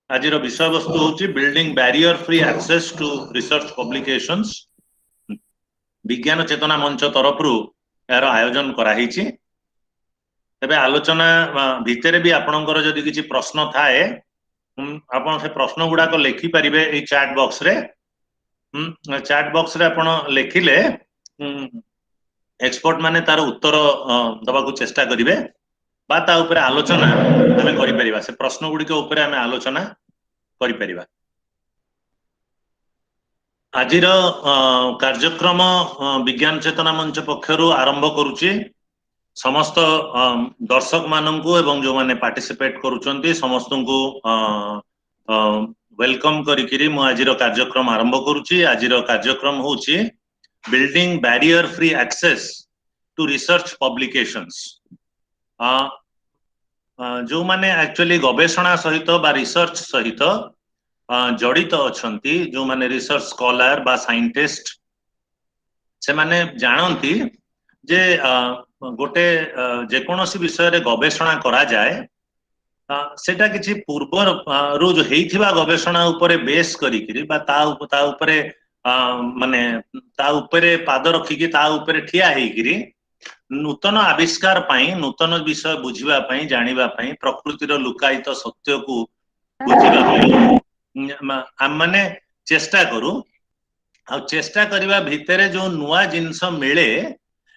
आज विषय वस्तु हूँ building barrier free access to research publications Vigyan Chetana मंच तरफ यार आयोजन कराई। तेबे आलोचना भितर भी आपणकर जदि किसी प्रश्न थाए आपण से प्रश्न गुड़ाक लिखि पारिबे ए चैट बॉक्स रे। चैट बॉक्स रे आपण लिखिले एक्सपर्ट माने तार उत्तर दबा को चेष्टा करिवे बा ता ऊपर आलोचना आमे करि परिबा। से प्रश्न गुडी के ऊपर आमे आलोचना करि परिबा। आजिर कार्यक्रम विज्ञान चेतना मंच पक्षरु आरंभ करूची। समस्त दर्शक माननकु एवं जो माने पार्टिसिपेट करूचंती समस्त को वेलकम करिकिरी मु आजिर कार्यक्रम आरंभ करूची। आजिर कार्यक्रम होची building barrier free access to research publications. जो माने एक्चुअली गवेषणा सहित बा रिसर्च सहित जड़ित अछंती, जो माने रिसर्च स्कॉलर बा साइंटिस्ट से माने जानती जे गोटे जेकोसी विषय रे गवेषणा करा जाए सेटा किछि पूर्व रु जो हेइथिबा गवेषणा उपरे बेस करिकिरी बा ता उपरे माने ता उपरे पाद रखिकी ता उपरे ठिया हेइकिरी नूतन आविष्कार पाई नूतन विषय बुझिबा पाई जानिबा पाई प्रकृतिर लुकायित सत्य को बुझिबा पाई माने चेष्टा करू। आ चेष्टा करिबा भितरे जो नुआ जिंस मिले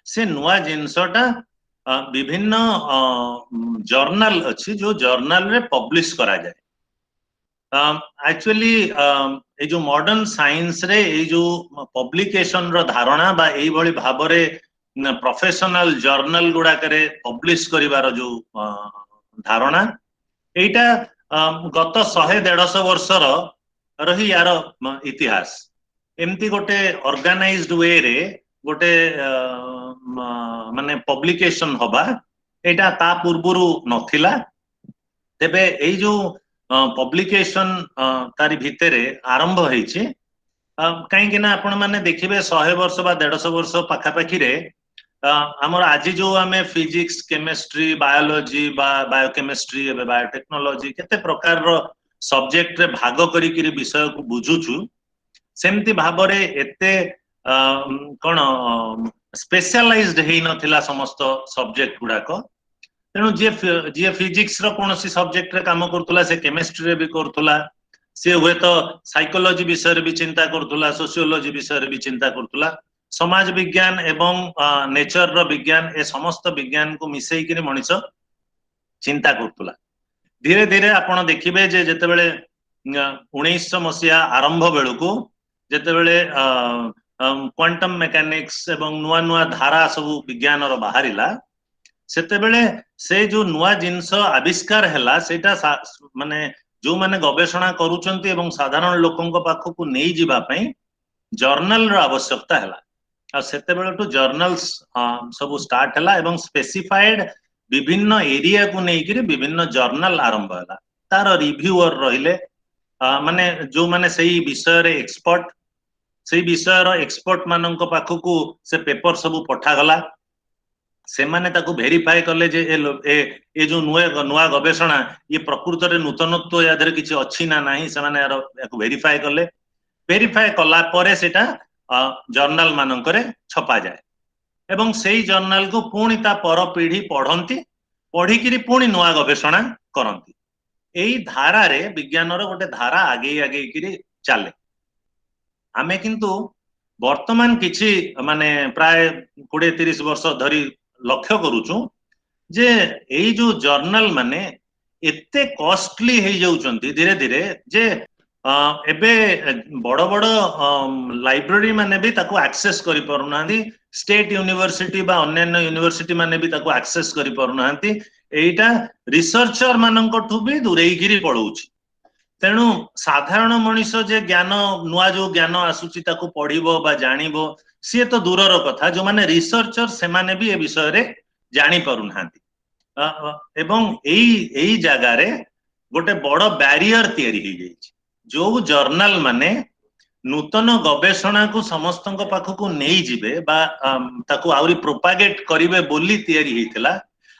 से नुआ जिंसटा विभिन्न जर्नल अच्छी जो जर्नल रे पब्लिश करा जाए। एक्चुअली ए जो मॉडर्न साइंस रे ए जो पब्लिकेशन रो धारणा बा एई भली भाबरे प्रोफेशनल जर्नल गुडा करे पब्लिश करिवार जो धारणा एटा गत 100-150 वर्षर रही यार इतिहास। एमती गोटे ऑर्गेनाइज्ड वे रे गोटे माने पब्लिकेशन हबा एटा ता पूर्वरु नथिला। तेबे एई जो पब्लिकेशन तारी भितरे आरंभ होईछि कहीं कि ना आपण माने देखिबे 100 वर्ष बा 150 वर्ष पाखा पाखी रे हमर आज जो आमे फिजिक्स केमिस्ट्री बायोलॉजी बा बायोकेमिस्ट्री एबे बायोटेक्नोलॉजी केते प्रकार रो सब्जेक्ट रे भाग करी कि विषय को बुझुछु सेमती भाबरे एते कोन स्पेशलाइज्ड हेई नथिला समस्त सब्जेक्ट गुडाक। तेणु जे फिजिक्स रो कोनोसी सब्जेक्ट रे काम करतुला से केमिस्ट्री रे भी करतुला, से हुए तो साइकोलॉजी विषय रे भी चिंता करतुला, सोशियोलॉजी विषय रे भी चिंता करतुला, समाज विज्ञान एवं नेचर रो विज्ञान ए समस्त विज्ञान को मिसई कि मनीष चिंता करतुला। धीरे धीरे आपण देखिबे जे जेतेबेले 1900 मसिया आरंभ बेलू जेतेबेले क्वांटम मेकानिक्स एवं नुआ नुआ धारा सब विज्ञान रो बाहरिला सेतेबेले से जो नुआ जिंस आविष्कार हैला सेटा माने जो माने गवेषणा करूचंती एवं साधारण लोकंक पाखकु नै जिबा पई जर्नल रो आवश्यकता हैला। आ सेतेबेले टू जर्नल्स सब स्टार्ट हैला एवं स्पेसिफाइड विभिन्न एरिया को नेकिरी विभिन्न जर्नल आरंभ हैला। तार रिव्यूअर रहिले माने जो माने सही विषय रे एक्सपर्ट सही विषय रो एक्सपर्ट मानक पाखकु से पेपर सब पठा गला। से माने ताकू वेरीफाई करले जे ए जो नुआ गवेषणा ये प्रकृत रे नूतनत्व या धरे किछि अछि ना नाही से माने याको वेरीफाई करले। वेरीफाई कला परे सेटा जर्नल मानकरे छपा जाए एवं सेही जर्नल को पुणी ता पर पीढ़ी पढ़ंती पढ़िकिरी पुणी नुआ गवेषणा करंती। एई धारा रे विज्ञान रो गोटे धारा आगे आगे किरी चले। आमे किंतु वर्तमान किछि माने प्राय 20-30 वर्ष धरी लक्ष्य करूछु जे एई जो जर्नल माने एते कॉस्टली हे जाउचंती धीरे धीरे जे एबे बड़ बड़ लाइब्रेरी माने भी ताको एक्सेस करि परनांती, स्टेट यूनिवर्सिटी बा अन्य यूनिवर्सिटी माने भी ताको एक्सेस करि परनांती। एइटा रिसर्चर मानक ठु भी दूरेई गिरी पड़ौछि। तेणु साधारण मनीष जे ज्ञान नुआ जो ज्ञान आसुची ताको पढ़िबो बा जानिबो सी तो दूरर कथा, जो माने रिसर्चर से माने भी ए विषय रे जानि परुनांती। एवं एई जगह रे गोटे बड़ बैरियर तैयारी हो जाइछि। जो जर्नल माने नूतन गवेषणा को समस्तक पाखकु नहीं जिबे बा ताकू आउरी प्रोपागेट करिवे बोली तैयारी हेतिला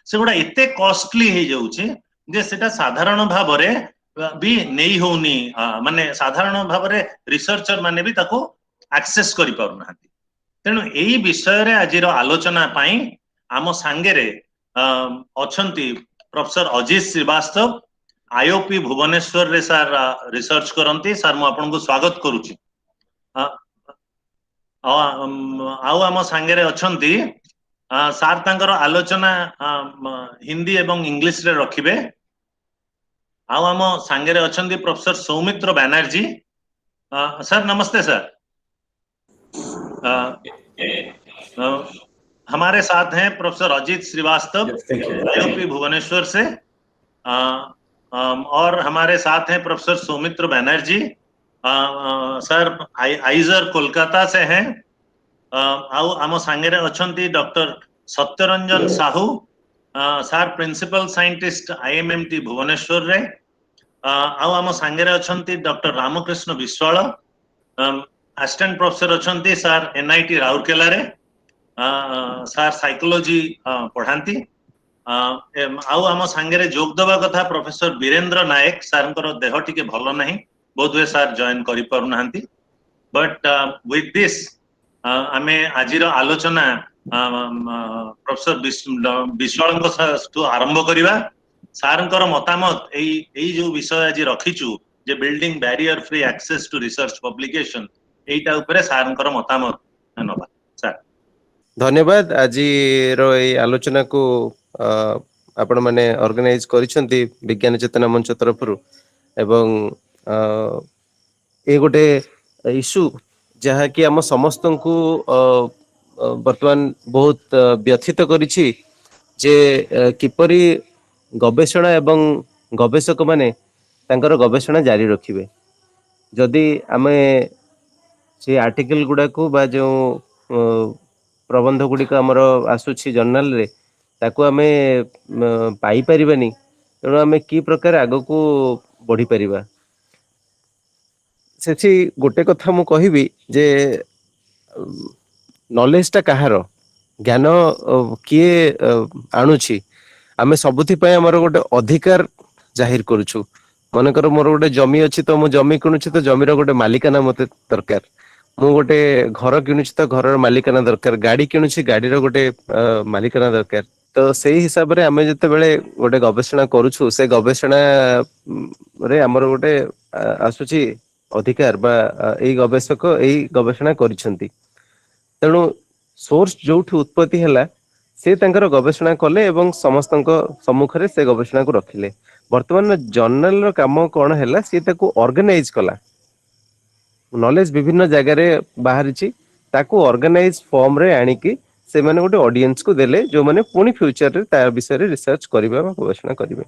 से गुडा एते कॉस्टली हे जाउछि जे सेटा साधारण भाबरे भी नहीं होनी माने साधारण भाव में रिसर्चर माने भी ताको एक्सेस करि पारु नाहंती तेणु एई विषय रे आजिर आलोचना पाई आम सांगेरे अछंती प्रोफेसर अजीत श्रीवास्तव आईओपी भुवनेश्वर रे सार रिसर्च करंती सार मु आपन को स्वागत करूची आउ आम सांगेरे अछंती सार तांकर आलोचना हिंदी एवं इंग्लिश रे रखिबे आउ आम सांगेरे अछंती प्रोफेसर सौमित्र बैनर्जी सर नमस्ते सर हमारे साथ हैं प्रोफेसर अजीत श्रीवास्तव आईओपी भुवनेश्वर से और हमारे साथ हैं professor Soumitra Banerjee sir IISER Kolkata से हैं आउ आम सांगेरे अछंती doctor Satyaranjan Sahu sir principal scientist IMMT Bhubaneswar रे आउ आम सांगेरे अछंती doctor Ramakrishna Biswal assistant professor अछंती सर एनआईटी राउरकेला रे सर साइकोलॉजी पढ़ांती आउ आम सांगेरे जोग दबा कथा प्रोफेसर वीरेंद्र नायक सर देह टिके भल नहीं बहुत हुए सर जॉइन करि पारु नाहंती बट विथ दिस आमे आजिर आलोचना प्रोफेसर विश्वाल आरंभ करिबा सारंकर मतामत एई जो विषय आज रखिचु जे building barrier free access to research publication एटा ऊपर सारंकर मतामत नबा सर धन्यवाद आज रो ए आलोचना को आपण माने ऑर्गेनाइज करिसंती विज्ञान चेतना मंच तरफरु एवं ए गोटे इशू जहा कि हम समस्त को वर्तमान बहुत व्यथित करिछि जे किपरि गवेषणा एवं गवेषक माने तांकर गवेषणा जारी रखिबे जदि आमे से आर्टिकल गुडा को बा जो प्रबंध गुडी का हमर आसुछि जर्नल रे ताको आमे पाई परिबानी तेणु आमे की प्रकार आगो को बढ़ी परिबा सेठी गोटे कथा मु कहिबी जे नॉलेज टा कहार ज्ञान किए आणुछि आमे सबुथि पय हमर गोटे अधिकार जाहिर करूछु मनकर मोर गोटे जमी अछि तो मु जमी किनुछि तो जमीर गोटे मालिकाना मते दरकार मु गोटे घर किनुछि तो घरर मालिकाना दरकार गाड़ी किनुछि गाड़ीर गोटे मालिकाना दरकार तो सेही हिसाब रे आमे जते बेले गोटे गवेषणा करूछु से गवेषणा रे हमर गोटे आसुछि अधिकार बा एई गवेषक एई गवेषणा करिसंती तेणु सोर्स जोठी उत्पत्ति हैला से तांकर गवेषणा कले एवं समस्त सम्मुख रे से गवेषणा को रखिले वर्तमान जर्नल रो काम कोन हैला से ताको ऑर्गेनाइज कला नॉलेज विभिन्न जगह रे बाहरिछि ताको ऑर्गेनाइज फॉर्म रे आनी कि से माने गोटे ऑडियंस को देले जो माने पुनी फ्यूचर रे ता विषय रे रिसर्च करिबा बा गवेषणा करिवे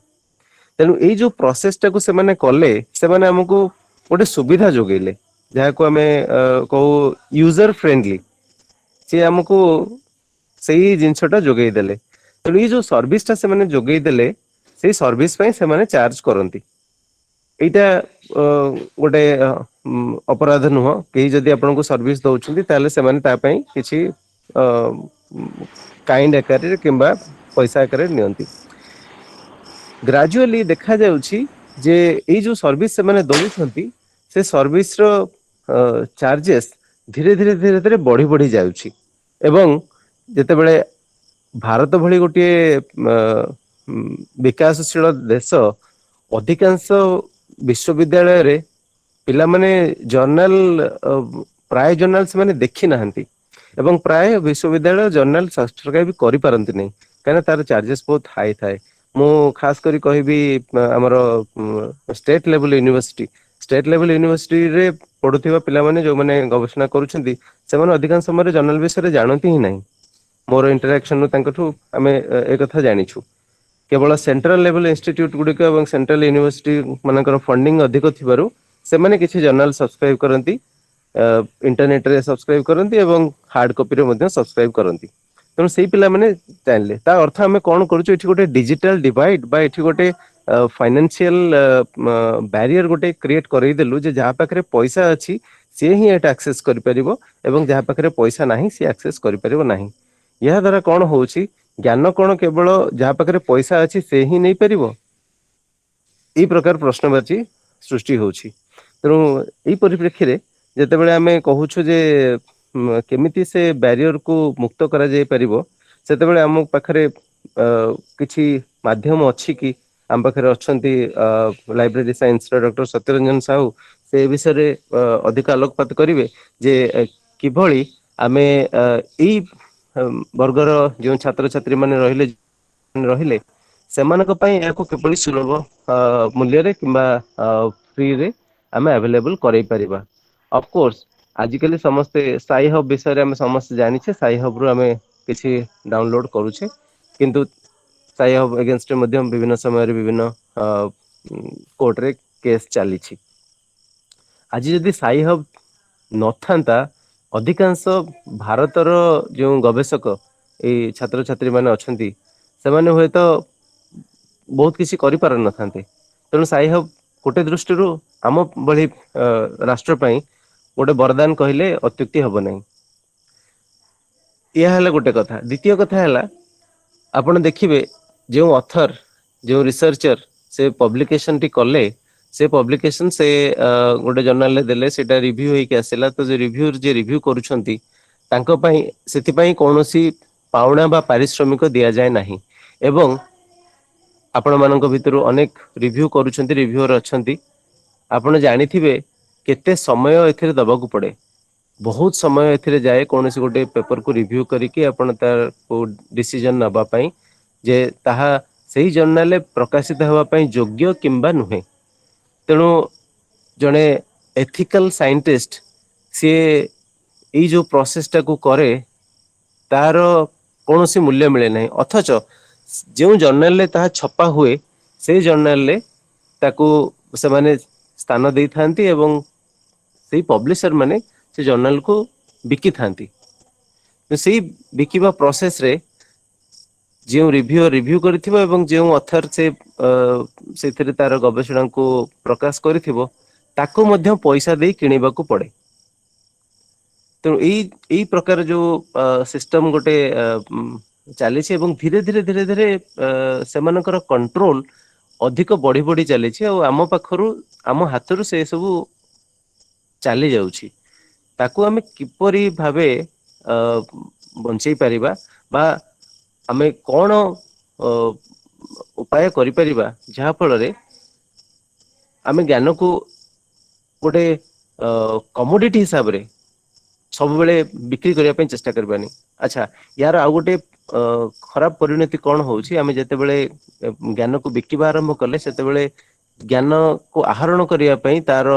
तेणु एई जो प्रोसेस टा को से माने कले से माने हमको गोटे सुविधा जोगैले जहा को हमें कहू यूजर फ्रेंडली से हमको सही जिनसटा जोगै देले तेणु ये जो सर्विस टा से माने जोगै देले से सर्विस पय से माने चार्ज करंती एटा गोटे अपराध नुह कहीं जदि आपन को सर्विस दउछंती ताले से माने ता पय किछि काइंड आकार रे किंबा पैसा आकार रे नियंती ग्रेजुअली देखा जाउछि जे ए जो सर्विस से माने दउछंती से सर्विस रो चार्जेस धीरे धीरे बढ़ी बढ़ी जाउछि एवं जेते बेले भारत भली गोटे विकासशील देश अधिकांश विश्वविद्यालय रे पिला माने जर्नल प्राय जर्नल्स माने देखि नाहंती एवं प्राय विश्वविद्यालय जर्नल सब्सक्राइब करि पारंती नै काना तार चार्जेस बहुत हाई थाए मु खास करी कहबी हमर स्टेट लेवल यूनिवर्सिटी रे पढुथिबा पिला माने जो माने गवेषणा करूछंती से माने अधिकांश समय जर्नल विषय जानती ही नहीं मोर इंटरेक्शन तांकठू आमे ए कथा जानिछु केवल सेंट्रल लेवल इंस्टीट्यूट गुडिक एवं सेंट्रल यूनिवर्सिटी मानकर फंडिंग अधिक थिबारु से माने किछि जर्नल सब्सक्राइब करंती इंटरनेट रे सब्सक्राइब करंती एवं हार्ड कॉपी रे मध्ये सब्सक्राइब करंती तेणु सेही पिला माने जानले ता अर्थ आमे कोन करूछु एठी गोटे डिजिटल डिवाइड बा एठी गोटे फाइनेंशियल बैरियर गोटे क्रिएट करई देलु जे जहा पाखरे पैसा अछि से ही एटा एक्सेस करि परिबो एवं जहा पाखरे पैसा नाही से एक्सेस करि परिबो नाही यह द्वारा कोन होउछि ज्ञान कोन केवल जहा पाखरे पैसा अछि से ही नै परिबो एई प्रकार प्रश्नवाची सृष्टि होछि। तेणु एई परिप्रेक्षी रे जेतेबेले आमे कहूछु जे केमिति से बैरियर को मुक्त करा जाय परिबो सेतेबेले आम पाखरे किछि माध्यम अछि कि आम पाखरे अछंती लाइब्रेरी साइंस रो डॉक्टर सत्यरंजन साहू से विषय रे अधिक आलोकपात करिवे जे किभଳି आमे एई वर्गर जो छात्र छात्री माने रहिले सेମାନଙ୍କ ପାଇଁ ଏହାକୁ କିଭଳି ସୁଲଭ ମୂଲ୍ୟରେ କିମ୍ବା ଫ୍ରିରେ ଆମେ ଆଭେଲେବଲ କରାଇ ପାରିବା। ଅଫ କୋର୍ସ ଆଜିକାଲି ସମସ୍ତେ ସାଇ ହବ ବିଷୟରେ ଆମେ ସମସ୍ତେ ଜାଣିଛେ ସାଇ ହବ ରୁ ଆମେ କିଛି ଡାଉନଲୋଡ କରୁଛେ କିନ୍ତୁ ସାଇ ହବ ଏଗେନଷ୍ଟ ମଧ୍ୟ ବିଭିନ୍ନ ସମୟରେ ବିଭିନ୍ନ କୋର୍ଟରେ କେସ୍ ଚାଲିଛି। ଆଜି ଯଦି ସାଇ ହବ ନଥାନ୍ତା ଅଧିକାଂଶ ଭାରତର ଯେଉଁ ଗବେଷକ ଏଇ ଛାତ୍ରଛାତ୍ରୀ ମାନେ ଅଛନ୍ତି ସେମାନେ ହୁଏତ ବହୁତ କିଛି କରିପାରିନଥାନ୍ତେ। ତେଣୁ ସାଇ ହବ ଗୋଟେ ଦୃଷ୍ଟିରୁ ଆମ ଭଳି ରାଷ୍ଟ୍ର ପାଇଁ ଗୋଟେ ବରଦାନ କହିଲେ ଅତ୍ୟୁକ୍ତି ହବ ନାହିଁ। ଏହା ହେଲା ଗୋଟେ କଥା। ଦ୍ଵିତୀୟ କଥା ହେଲା ଆପଣ ଦେଖିବେ ଯେଉଁ ଅଥର ଯେଉଁ ରିସର୍ଚର ସେ ପବ୍ଲିକେସନ ଟି କଲେ ସେ ପବ୍ଲିକେସନ ସେ ଗୋଟେ ଜର୍ନାଲରେ ଦେଲେ ସେଇଟା ରିଭ୍ୟୁ ହେଇକି ଆସିଲା ତ ରିଭ୍ୟୁ ଯିଏ ରିଭ୍ୟୁ କରୁଛନ୍ତି ତାଙ୍କ ପାଇଁ ସେଥିପାଇଁ କୌଣସି ପାଉଣା ବା ପାରିଶ୍ରମିକ ଦିଆଯାଏ ନାହିଁ ଏବଂ ଆପଣ ମାନଙ୍କ ଭିତରୁ ଅନେକ ରିଭ୍ୟୁ କରୁଛନ୍ତି ରିଭ୍ୟୁଅର ଅଛନ୍ତି ଆପଣ ଜାଣିଥିବେ କେତେ ସମୟ ଏଥିରେ ଦବାକୁ ପଡେ। ବହୁତ ସମୟ ଏଥିରେ ଯାଏ କୌଣସି ଗୋଟେ ପେପରକୁ ରିଭ୍ୟୁ କରିକି ଆପଣ ତାକୁ ଡିସିଜନ ନବା ପାଇଁ ଯେ ତାହା ସେଇ ଜର୍ନାଲରେ ପ୍ରକାଶିତ ହେବା ପାଇଁ ଯୋଗ୍ୟ କିମ୍ବା ନୁହେଁ। ତେଣୁ ଜଣେ ଏଥିକାଲ ସାଇଣ୍ଟିଷ୍ଟ ସିଏ ଏଇ ଯୋଉ ପ୍ରୋସେସ ଟାକୁ କରେ ତାର କୌଣସି ମୂଲ୍ୟ ମିଳେ ନାହିଁ ଅଥଚ ଯେଉଁ ଜର୍ନାଲରେ ତାହା ଛପା ହୁଏ ସେଇ ଜର୍ନାଲରେ ତାକୁ ସେମାନେ ସ୍ଥାନ ଦେଇଥାନ୍ତି ଏବଂ ସେଇ ପବ୍ଲିସର ମାନେ ସେ ଜର୍ନାଲକୁ ବିକିଥାନ୍ତି। ସେଇ ବିକିବା ପ୍ରୋସେସ ରେ ଯେଉଁ ରିଭ୍ୟୁ କରିଥିବ ଏବଂ ଯେଉଁ ଅଥର ସେ ସେଥିରେ ତାର ଗବେଷଣାକୁ ପ୍ରକାଶ କରିଥିବ ତାକୁ ମଧ୍ୟ ପଇସା ଦେଇ କିଣିବାକୁ ପଡେ। ତେଣୁ ଏଇ ପ୍ରକାର ଯୋଉ ସିଷ୍ଟମ ଗୋଟେ ଚାଲିଛି ଏବଂ ଧୀରେ ଧୀରେ ସେମାନଙ୍କର କଣ୍ଟ୍ରୋଲ ଅଧିକ ବଢି ବଢି ଚାଲିଛି ଆଉ ଆମ ପାଖରୁ ଆମ ହାତରୁ ସେ ସବୁ ଚାଲି ଯାଉଛି। ତାକୁ ଆମେ କିପରି ଭାବେ ବଞ୍ଚେଇ ପାରିବା ବା ଆମେ କଣ ଉପାୟ କରିପାରିବା ଯାହା ଫଳରେ ଆମେ ଜ୍ଞାନକୁ ଗୋଟେ କମୋଡିଟି ହିସାବରେ ସବୁବେଳେ ବିକ୍ରି କରିବା ପାଇଁ ଚେଷ୍ଟା କରିବାନି। ଆଚ୍ଛା ୟାର ଆଉ ଗୋଟେ ଖରାପ ପରିଣତି କଣ ହଉଛି ଆମେ ଯେତେବେଳେ ଜ୍ଞାନକୁ ବିକିବା ଆରମ୍ଭ କଲେ ସେତେବେଳେ ଜ୍ଞାନ କୁ ଆହରଣ କରିବା ପାଇଁ ତାର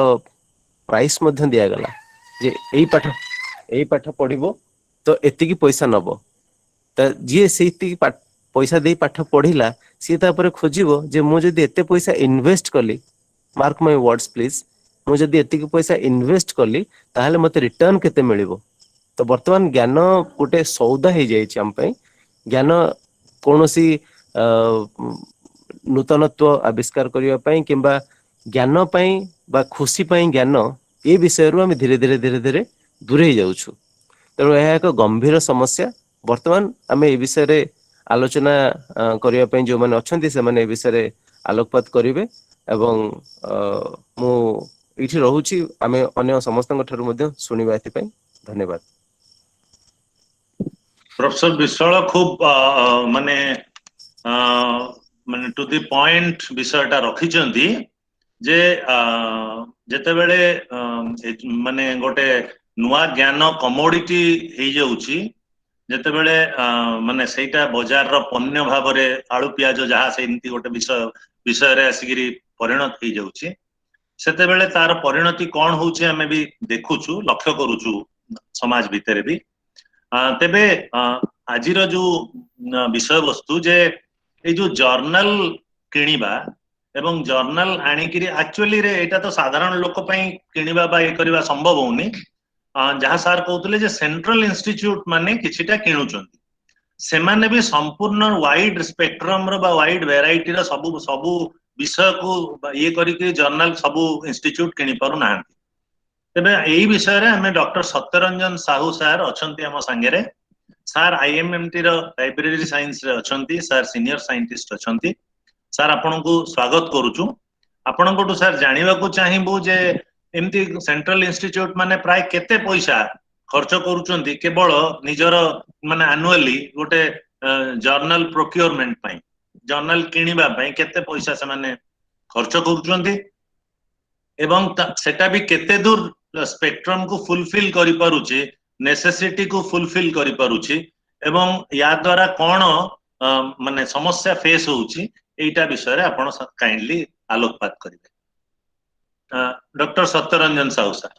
ପ୍ରାଇସ୍ ମଧ୍ୟ ଦିଆଗଲା ଯେ ଏଇ ପାଠ ପଢିବ ତ ଏତିକି ପଇସା ନବ। ତ ଯିଏ ସେଇତିକି ପଇସା ଦେଇ ପାଠ ପଢିଲା ସିଏ ତାପରେ ଖୋଜିବ ଯେ ମୁଁ ଯଦି ଏତେ ପଇସା ଇନଭେଷ୍ଟ କଲି ମାର୍କ ମାଇ ୱାର୍ଡସ ପ୍ଲିଜ ମୁଁ ଯଦି ଏତିକି ପଇସା ଇନଭେଷ୍ଟ କଲି ତାହେଲେ ମତେ ରିଟର୍ଣ କେତେ ମିଳିବ? ତ ବର୍ତ୍ତମାନ ଜ୍ଞାନ ଗୋଟେ ସଉଦା ହେଇଯାଇଛି ଆମ ପାଇଁ ଜ୍ଞାନ କୌଣସି ନୂତନତ୍ଵ ଆବିଷ୍କାର କରିବା ପାଇଁ କିମ୍ବା ଜ୍ଞାନ ପାଇଁ ବା ଖୁସି ପାଇଁ ଜ୍ଞାନ ଏଇ ବିଷୟରୁ ଆମେ ଧୀରେ ଧୀରେ ଦୂରେଇ ଯାଉଛୁ। ତେଣୁ ଏହା ଏକ ଗମ୍ଭୀର ସମସ୍ୟା ବର୍ତ୍ତମାନ ଆମେ ଏ ବିଷୟରେ ଆଲୋଚନା କରିବା ପାଇଁ ଯୋଉମାନେ ଅଛନ୍ତି ସେମାନେ ଏ ବିଷୟରେ ଆଲୋକପାତ କରିବେ ଏବଂ ମୁଁ ଏଇଠି ରହୁଛି ଆମେ ଅନ୍ୟ ସମସ୍ତଙ୍କ ଠାରୁ ମଧ୍ୟ ଶୁଣିବା ଏଥିପାଇଁ ଧନ୍ୟବାଦ। ପ୍ରଫେସର ବିଶ୍ୱାଳ ଖୁବ ମାନେ ଟୁ ଦି ପଏଣ୍ଟ ବିଷୟଟା ରଖିଛନ୍ତି ଯେ ଯେତେବେଳେ ମାନେ ଗୋଟେ ନୂଆ ଜ୍ଞାନ କମୋଡିଟି ହେଇଯାଉଛି ଯେତେବେଳେ ମାନେ ସେଇଟା ବଜାରର ପଣ୍ୟ ଭାବରେ ଆଳୁ ପିଆଜ ଯାହା ସେମିତି ଗୋଟେ ବିଷୟରେ ଆସିକିରି ପରିଣତ ହେଇଯାଉଛି ସେତେବେଳେ ତାର ପରିଣତି କଣ ହଉଛି ଆମେ ବି ଦେଖୁଛୁ ଲକ୍ଷ୍ୟ କରୁଛୁ ସମାଜ ଭିତରେ ବି ତେବେ ଆଜିର ଯୋଉ ବିଷୟବସ୍ତୁ ଯେ ଏଇ ଯୋଉ ଜର୍ନାଲ କିଣିବା ଏବଂ ଜର୍ନାଲ ଆଣିକିରି ଆକ୍ଚୁଆଲିରେ ଏଇଟା ତ ସାଧାରଣ ଲୋକ ପାଇଁ କିଣିବା ବା ଇଏ କରିବା ସମ୍ଭବ ହଉନି ଯାହା ସାର୍ କହୁଥିଲେ ଯେ ସେଣ୍ଟ୍ରାଲ ଇନଷ୍ଟିଚ୍ୟୁଟ ମାନେ କିଛିଟା କିଣୁଛନ୍ତି ସେମାନେ ବି ସମ୍ପୂର୍ଣ୍ଣ ୱାଇଡ ସ୍ପେକ୍ଟ୍ରମ ର ବା ୱାଇଡ ଭେରାଇଟିର ସବୁ ବିଷୟକୁ ଇଏ କରିକି ଜର୍ନାଲ ସବୁ ଇନଷ୍ଟିଚ୍ୟୁଟ କିଣି ପାରୁନାହାନ୍ତି ତେବେ ଏଇ ବିଷୟରେ ଆମେ ଡକ୍ଟର ସତ୍ୟରଞ୍ଜନ ସାହୁ ସାର୍ ଅଛନ୍ତି ଆମ ସାଙ୍ଗରେ ସାର୍ ଆଇଏମଏମଟି ର ଲାଇବ୍ରେରୀ ସାଇନ୍ସରେ ଅଛନ୍ତି ସାର୍ ସିନିୟର ସାଇଣ୍ଟିଷ୍ଟ ଅଛନ୍ତି ସାର୍ ଆପଣଙ୍କୁ ସ୍ଵାଗତ କରୁଛୁ ଆପଣଙ୍କଠୁ ସାର୍ ଜାଣିବାକୁ ଚାହିଁବୁ ଯେ एमती सेंट्रल इंस्टीट्यूट माने प्राय केते पैसा खर्च करूचंती केवल निजर माने एनुअली गोटे जर्नल प्रोक्योरमेंट पई जर्नल किनिबा पई केते पैसा से माने खर्च करूचंती एवं सेटा भी केते दूर स्पेक्ट्रम को फुलफिल करि पारुची नेसेसिटी को फुलफिल करि पारुची एवं या द्वारा कोन माने समस्या फेस होउची एटा विषय रे आपण काइंडली आलोकपात करिवे डॉक्टर सत्यरंजन साहू सर।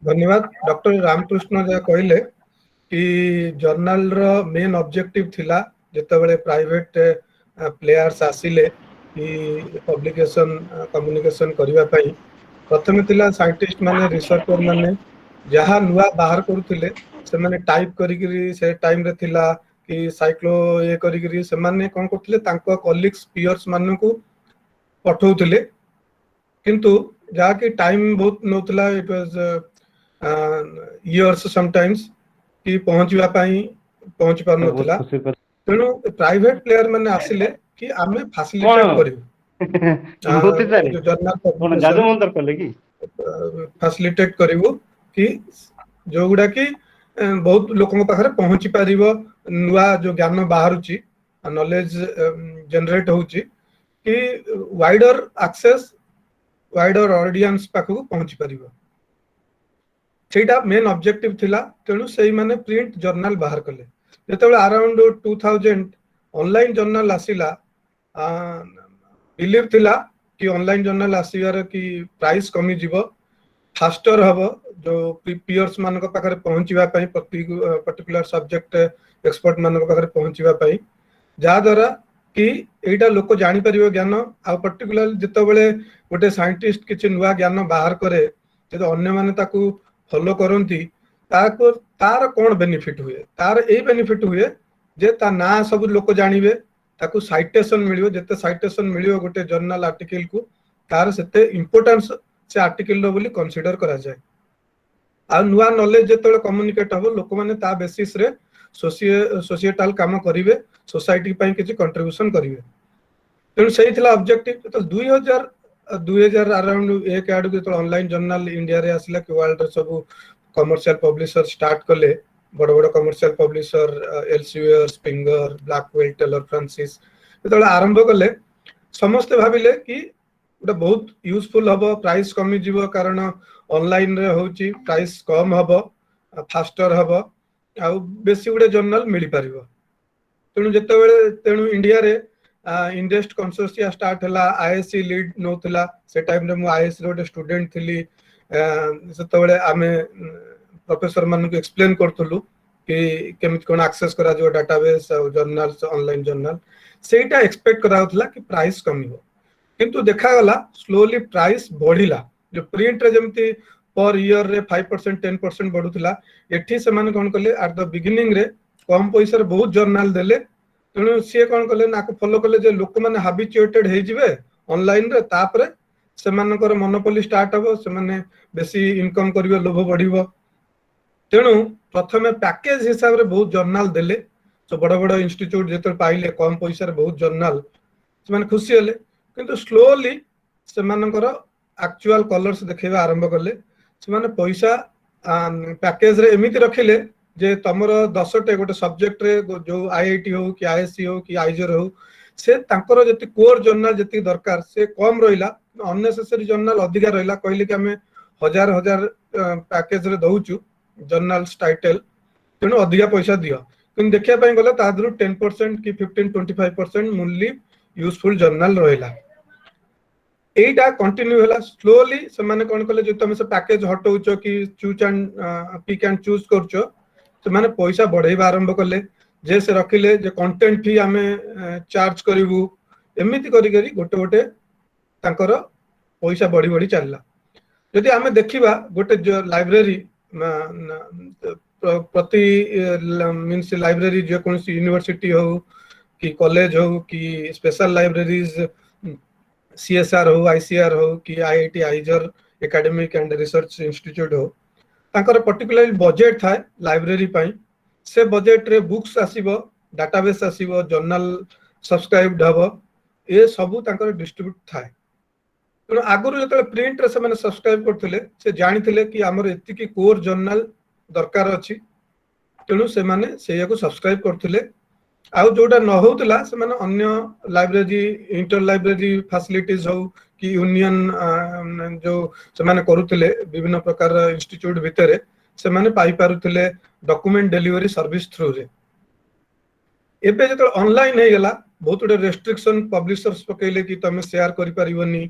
धन्यवाद। डॉक्टर रामकृष्ण जहाँ कहले कि जर्नल रो मेन ऑब्जेक्टिव थिला जेतेबेले प्राइवेट प्लेयर्स आसिले कि पब्लिकेशन कम्युनिकेशन करबा पई प्रथमे थिला साइंटिस्ट माने रिसर्चर माने जहाँ नुआ बाहर करूथिले से माने टाइप करी से टाइम रे थिला कि साइक्लो ये करी से माने कोन करथिले तांको कलीग्स पीयर्स माने को पठौथिले किंतु जहाँकि टाइम बहुत नौतला इट वाज इयर्स समटाइम्स कि पहुंचवा पहुंच पार नौतला तेणु प्राइवेट प्लेयर माने आसिले कि आमे फैसिलिटेट करिवु जर्नल फैसिलिटेट करिवु कि जो गुडा कि बहुत लोकन पाखरे पहुंची पारिबो नुआ जो ज्ञान बाहरुची नॉलेज जनरेट होउची कि वाइडर एक्सेस वाइडर ऑडियंस पाखु पहुंची पारिबो सेटा मेन ऑब्जेक्टिव थिला तेणु सेही माने प्रिंट जर्नल बाहर कले जेतेबेले अराउंड 2000 ऑनलाइन जर्नल आसिला बिलीव थिला कि ऑनलाइन जर्नल आसीबार कि प्राइस कमी जीवो फास्टर हबो जो पीयर्स मानक पाखरे पहुंचीबा पई पर्टिकुलर सब्जेक्ट एक्सपर्ट मानक पाखरे पहुंचीबा पई जा द्वारा कि एटा लोक जानि परिबो ज्ञान आ पर्टिकुलर जेतेबेले गोटे साइंटिस्ट किछि नुवा ज्ञान बाहर करे जदि अन्य माने ताकू फॉलो करंती ताको तार कोन बेनिफिट हुए तार ए बेनिफिट हुए जे ता ना सब लोक जानिबे ताकू साइटेशन मिलियो जते साइटेशन मिलियो गोटे जर्नल आर्टिकल को तार सेते इंपोर्टेंस से आर्टिकल रो बोली कंसीडर करा जाय आ नुवा नॉलेज जेतेबेले कम्युनिकेट हबो लोक माने ता बेसिस रे सोशिएटल काम करिवे सोसाइटी पई किछि कंट्रीब्यूशन करिवे तेणु सही थिला ऑब्जेक्टिव तो 2000 अराउंड एक आडू जो ऑनलाइन जर्नल इंडिया रे आसिला कि वर्ल्ड रे सब कमर्शियल पब्लिशर स्टार्ट कले बड़ बड़ commercial publisher Elsevier Springer Blackwell Taylor Francis जो आरंभ कले समस्त भाबिले कि गोटे बहुत यूजफुल हबो प्राइस कमी जीवो कारण ऑनलाइन रे होची प्राइस कम हबो फास्टर हबो आ बेसी गुडे जर्नल मिली पारिबो तेणु जेतेबेले तेणु इंडिया रे इंडस्ट कंसोर्टिया स्टार्ट हला आईएससी लीड नोतला से टाइम रे मु आईएससी रो स्टूडेंट थिली सेतेबेले आमे प्रोफेसर मान को एक्सप्लेन करथलु कि केमित कोन एक्सेस करा जो डाटाबेस जर्नल्स ऑनलाइन जर्नल सेटा एक्सपेक्ट करा होतला कि प्राइस कमिवो किंतु देखा गला स्लोली प्राइस बढ़िला जो प्रिंट रे जेमती पर ईयर रे 5% 10% बढ़ुतला एठी से माने कोन कले एट द बिगिनिंग रे कम पैसा रे बहुत जर्नल देले तेणु सी कौन कले ना फॉलो कले जे लोक मैंने हाबिचुएटेड हो जिवे ऑनलाइन रे तापरे से मानकर मोनोपोली स्टार्ट हबो से माने बेसी इनकम करिवे लोभ बढ़िबो तेणु प्रथमे पैकेज हिसाब रे बहुत जर्नल देले तो बड़ बड़ इंस्टीट्यूट जेते पाइले कम पैसा रे बहुत जर्नल से माने खुशी होले किंतु स्लोली से मानकर एक्चुअल कलर्स देखेबा आरंभ करले से माने पैसा पैकेज रे एमिति रखिले जे तमर 10टे गोटे सब्जेक्ट रे जो आईआईटी हो कि आईएससी हो कि आइजर हो से तांकर जति कोर जर्नल जति दरकार से कम रहिला अननेसेसरी जर्नल अधिका रहिला कहले कि हमें हजार हजार पैकेज रे दउचु जर्नल्स टाइटल तेणु अधिका पैसा दियो किन देखिया पई गला तादरु 10% कि 15-25% मूल्य यूजफुल जर्नल रहिला एटा कंटिन्यू होला स्लोली से माने कोन कले जे तमे से पैकेज हटौचो कि choose and pick and choose करचो से माने पैसा बढ़ाइबा आरंभ कले जे से रखिले जे कंटेंट फी आमे चार्ज करिवु एमिति करी करी गोटे गोटे तांकर पैसा बढ़ी बढ़ी चलला यदि आमे देखिबा गोटे जो लाइब्रेरी प्रति मींस लाइब्रेरी जे कोन यूनिवर्सिटी हो कि कॉलेज हो कि स्पेशल लाइब्रेरीज सीएसआर हो आईसीआर हो कि IIT आइजर academic and research institute हो तांकर पर्टिकुलर बजेट थाए लाइब्रेरी पई से बजेट रे बुक्स आसीबो डाटाबेस आसीबो जर्नल सब्सक्राइब्ड हबो ए सबू तांकर डिस्ट्रीब्यूट थाए तेणु आगुरी जो प्रिंट रे से सब्सक्राइब करथिले से जानिथिले कि हमर एतिकी कोर जर्नल दरकार अछि तेणु से माने सेया को सब्सक्राइब करथिले आउ जोटा न होतला से माने अन्य लाइब्रेरी इंटर लाइब्रेरी फैसिलिटीज हो कि यूनियन जो से माने करूथिले विभिन्न प्रकार इंस्टीट्यूट भितरे से माने पाई पारुथिले डॉक्यूमेंट डिलीवरी सर्विस थ्रू रे एबे जत ऑनलाइन हे गेला बहुत गुटे रेस्ट्रिक्शन पब्लिशर्स पकेले कि तमे शेयर करि परिबनी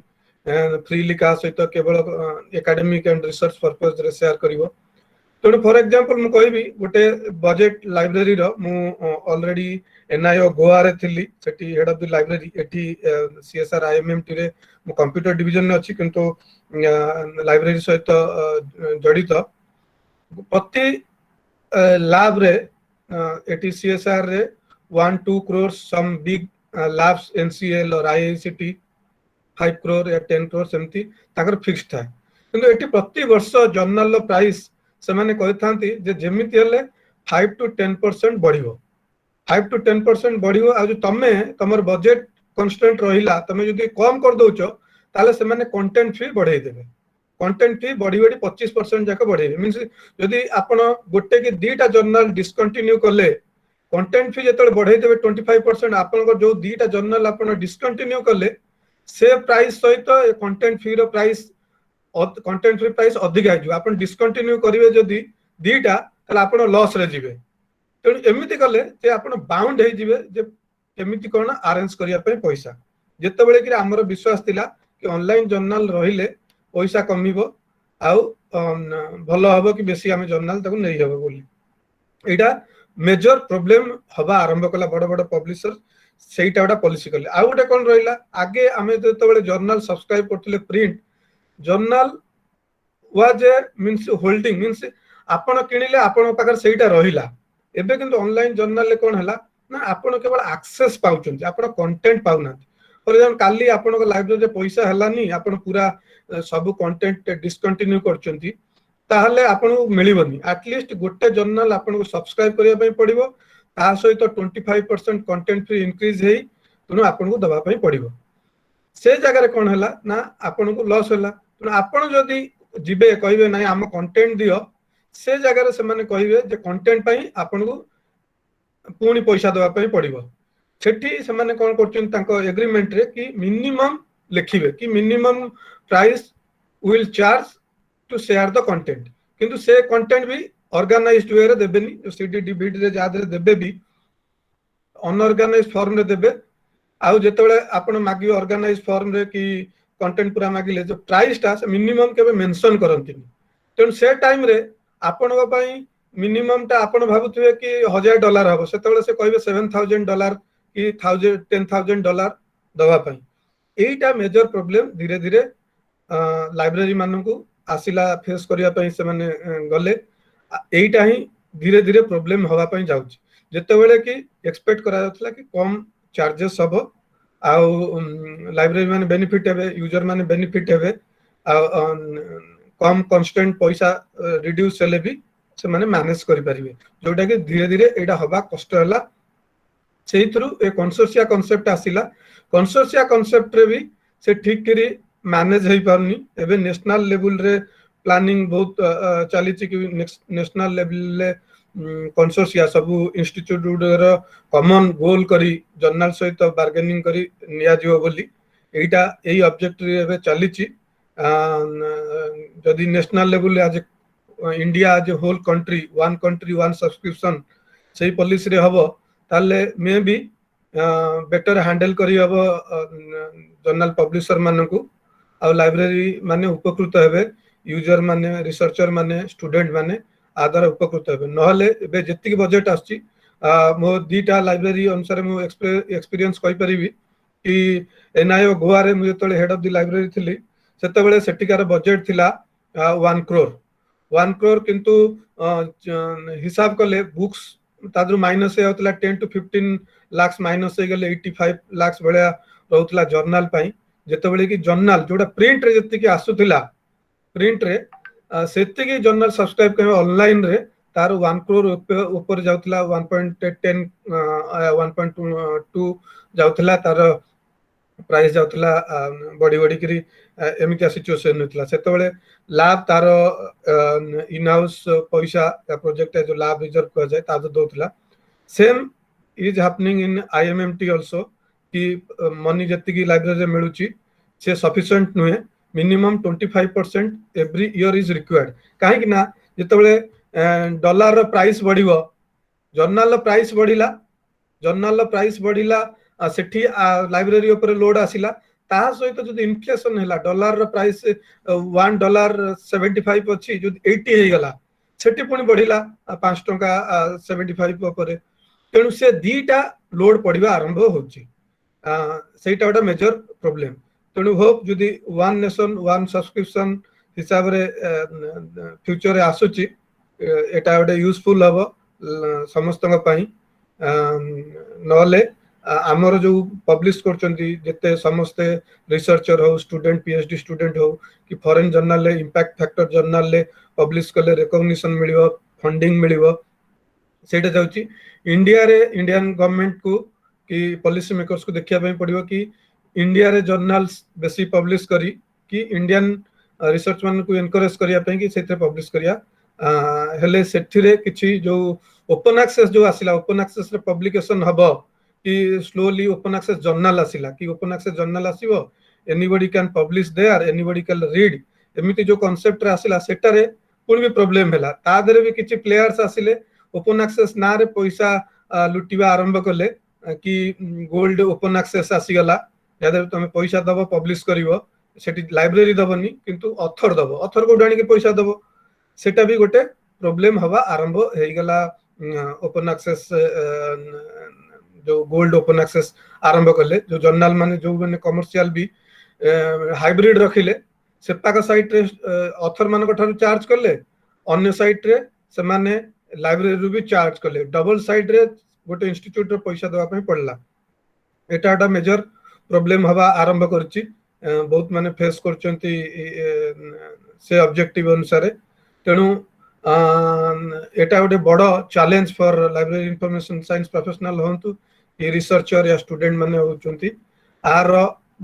फ्रीली का सहित केवल एकेडमिक एंड रिसर्च पर्पस रे शेयर करिवो तेणु फॉर एग्जांपल मु कहबी गोटे बजेट लाइब्रेरी रो मु ऑलरेडी एनआईओ गोवा रे थिली सेठी हेड ऑफ द लाइब्रेरी एठी सीएसआर आईएमएमटी रे मु कंप्यूटर डिवीजन ने अछि किंतु लाइब्रेरी सहित जड़ित प्रति लैब रे एटी सीएसआर रे 1-2 crores some big labs NCL और IICT 5 crore या 10 crore सेमती ताकर फिक्स था किंतु एटी प्रति वर्ष जर्नल लो प्राइस से माने कहथांती जे जेमिति हेले 5 to 10% बढ़िवो 5 to 10% बढ़िवो आ जो तमे तमर बजेट कांस्टेंट रहिला तमे जदी कम कर दोचो ताले से माने कंटेंट फी बढ़ाई देबे कंटेंट फी बढ़ी बढ़ी 25% जाक बढ़ेबे मींस जदी आपण गोटे के दीटा जर्नल डिसकंटिन्यू करले कंटेंट फी जेतले बढ़ाई देबे 25% आपण जो दीटा जर्नल आपण डिसकंटिन्यू करले से प्राइस सहित कंटेंट फी रो प्राइस कंटेंट फी प्राइस अधिक आजु आपण डिसकंटिन्यू करिवे जदी दीटा तले आपण लॉस रे जिवे तेणु एमिति कले जे आपण बाउंड हे जिवे जे केमिति कोन अरेंज करिया पे पैसा जेते बेले कि हमर विश्वास थिला कि ऑनलाइन जर्नल रहिले पैसा कमिबो आउ भलो हबो कि बेसी हम जर्नल ताको नै हबो बोली एटा मेजर प्रॉब्लम हवा आरंभ कला बड़ बड़ पब्लिशर सेटा गोटा पॉलिसी कले आ गोटे कोन रहिला आगे आमे जेते बेले जर्नल सब्सक्राइब करथिले print journal was means holding means आपण किनिले आपण पाकर सेटा रहिला एबे किंतु ऑनलाइन जर्नल ले कोन हला ना आपण केवल एक्सेस पाउचन आपण कंटेंट पाउना फॉर एग्जांपल काली आपण को लाइब्रेरी रे पैसा हलानी आपण पूरा सब कंटेंट डिसकंटिन्यू करचंती ताहले आपण मिलिबनी एटलीस्ट गोटे जर्नल आपण को सब्सक्राइब करिया पई पड़िबो ता सहित 25% कंटेंट फी इंक्रीज हेई तनु आपण को दबा पई पड़िबो से जगह रे कोन हला ना आपण को लॉस हला तनु आपण जदी जिबे कहिबे नै हम कंटेंट दियो से जगह रे से माने कहिबे जे कंटेंट पई आपण को पूनी पैसा दबा पई पड़िबो सेठी से माने कोन करचन तांको एग्रीमेंट रे कि मिनिमम लिखिबे कि minimum price will charge to share the content किंतु से कंटेंट भी ऑर्गेनाइज्ड वे रे देबेनी जो सीडी डीवीडी रे जादरे देबे भी अनऑर्गेनाइज्ड फॉर्म रे देबे आ जेतेबेले आपण मागी ऑर्गेनाइज्ड फॉर्म रे कि कंटेंट पूरा मागिले जो प्राइस टा से मिनिमम केबे मेंशन करंतिनी तेन से टाइम रे आपण को पई मिनिमम टा आपण भाबुथिबे कि $1000 हबो सेतेबेले से कहबे $7,000 कि $10,000 दवा पई एटा मेजर प्रॉब्लम धीरे धीरे लाइब्रेरी मानन को आसिला फेस करिया पई से माने गले एटा ही धीरे धीरे प्रॉब्लम हवा पई जाउची जेतेबेले कि एक्सपेक्ट करा जातला कि कम चार्जेस हबो आ लाइब्रेरी माने बेनिफिट हेबे यूजर माने बेनिफिट हेबे आ कम कांस्टेंट पैसा रिड्यूस हेले भी से माने मैनेज करि परिबे जोटा कि धीरे धीरे एटा हवा कष्ट हला सेही थ्रू ए कंसोर्शिया कांसेप्ट आसिला कंसोर्शिया कांसेप्ट रे भी से ठीक करी मैनेज हेई पारनी एबे नेशनल लेवल रे प्लानिंग बहुत चली कि नेशनल लेवल ले कंसोर्शिया सब इंस्टीट्यूट रो कॉमन गोल करी जर्नल सहित बार्गेनिंग करी निया जिवो बोली एटा एई ऑब्जेक्ट रे एबे चली जदी नेशनल लेवल आज इंडिया आज होल कंट्री वन सब्सक्रिप्शन सही पॉलिसी रे हबो ताले मे भी बेटर हैंडल करी हबो जर्नल पब्लिशर मानकू आ लाइब्रेरी माने उपकृत हेबे यूजर माने रिसर्चर माने स्टूडेंट माने आदर उपकृत हेबे नहले एबे जेतिक बजेट आछि मो दीटा लाइब्रेरी अनुसार मो एक्सपीरियंस कहि परिबी कि एनआईओ गोवा रे मु जतले हेड ऑफ द लाइब्रेरी थिली सेते बेले सेटिकार बजेट थिला 1 crore किंतु हिसाब कले बुक्स तादरु माइनस हे होतला 10 to 15 लाख माइनस हे गेले 85 लाख भलिया रहउतला जर्नल पई जेते बेले कि जर्नल जोटा प्रिंट रे जति कि आसुतला प्रिंट रे सेति कि जर्नल सब्सक्राइब करे ऑनलाइन रे तार 1 crore ऊपर जाउतला 1.10 1.2 जाउतला तार प्राइस जाउतला बड़ी बड़ी करी एमितिया सिचुएशन होतला सेतबेले लैब तार इन हाउस पैसा प्रोजेक्ट जो लैब रिजर्व कर जाय ता दोतला same is happening in IMMT also कि मनी जति की लाइब्रेरी मिलुची से सफिशिएंट नुहे minimum 25% every year is required काहे कि ना जेतबेले डॉलर रो प्राइस बढ़िबो जर्नल रो प्राइस बढ़िला जर्नल रो प्राइस बढ़िला सेठी लाइब्रेरी ऊपर लोड आसिला ता सहित जो इन्फ्लेशन हैला डॉलर रो प्राइस $1.75 अछि जो 80 हे गला सेठी पुनी बढ़िला 5 टका 75 ऊपर तेणु से दीटा लोड पड़िबा आरंभ होची सेटा गोटे मेजर प्रॉब्लम तेणु होप जदि वन नेशन वन सब्सक्रिप्शन हिसाब रे फ्यूचर रे आसुची एटा गोटे यूजफुल हबो समस्तक पई नले आमर जो पब्लिश करचंती जते समस्त रिसर्चर हो स्टूडेंट पीएचडी स्टूडेंट हो कि फॉरेन जर्नल ले इंपैक्ट फैक्टर जर्नल ले पब्लिश कले रिकॉग्निशन मिलिबो फंडिंग मिलिबो सेटा जाउची इंडिया रे इंडियन गवर्नमेंट को कि पॉलिसी मेकर्स को देखिया पई पड़िबो कि इंडिया रे जर्नल्स बेसी पब्लिश करी कि इंडियन रिसर्च मान को एनकरेज करिया पई कि सेते पब्लिश करिया हेले सेथिरे किछि जो ओपन एक्सेस जो आसिला ओपन एक्सेस रे पब्लिकेशन हबो कि स्लोली ओपन एक्सेस जर्नल आसिला कि ओपन एक्सेस जर्नल आसीबो anybody can publish there anybody can read एमिति जो कांसेप्ट रे आसिला सेटारे पुनी भी प्रॉब्लम हैला ता देरे भी किछि प्लेयर्स आसिले ओपन एक्सेस ना रे पैसा लुटिबा आरंभ कले कि गोल्ड ओपन एक्सेस आसीगला यादर तुम पैसा दबो पब्लिश करिवो सेठी लाइब्रेरी दबनी किंतु ऑथर दबो ऑथर को डाणी के पैसा दबो सेटा भी गोटे प्रॉब्लम हवा आरंभ हे गला ओपन एक्सेस जो गोल्ड ओपन एक्सेस आरंभ कले जो जर्नल माने जो माने कमर्शियल भी हाइब्रिड रखिले सेपाका साइट रे ऑथर मान को ठारू चार्ज करले अन्य साइट रे से माने लाइब्रेरी भी चार्ज कले डबल साइड रे गोटे इंस्टीट्यूट रे पैसा देवा पई पड़ला एटा एटा मेजर प्रॉब्लम हवा आरंभ करची बहुत माने फेस करचंती से ऑब्जेक्टिव अनुसार तेणु एटा गोटे बड़ challenge for library information science professional होंतु कि रिसर्चर या स्टूडेंट माने होचंती आर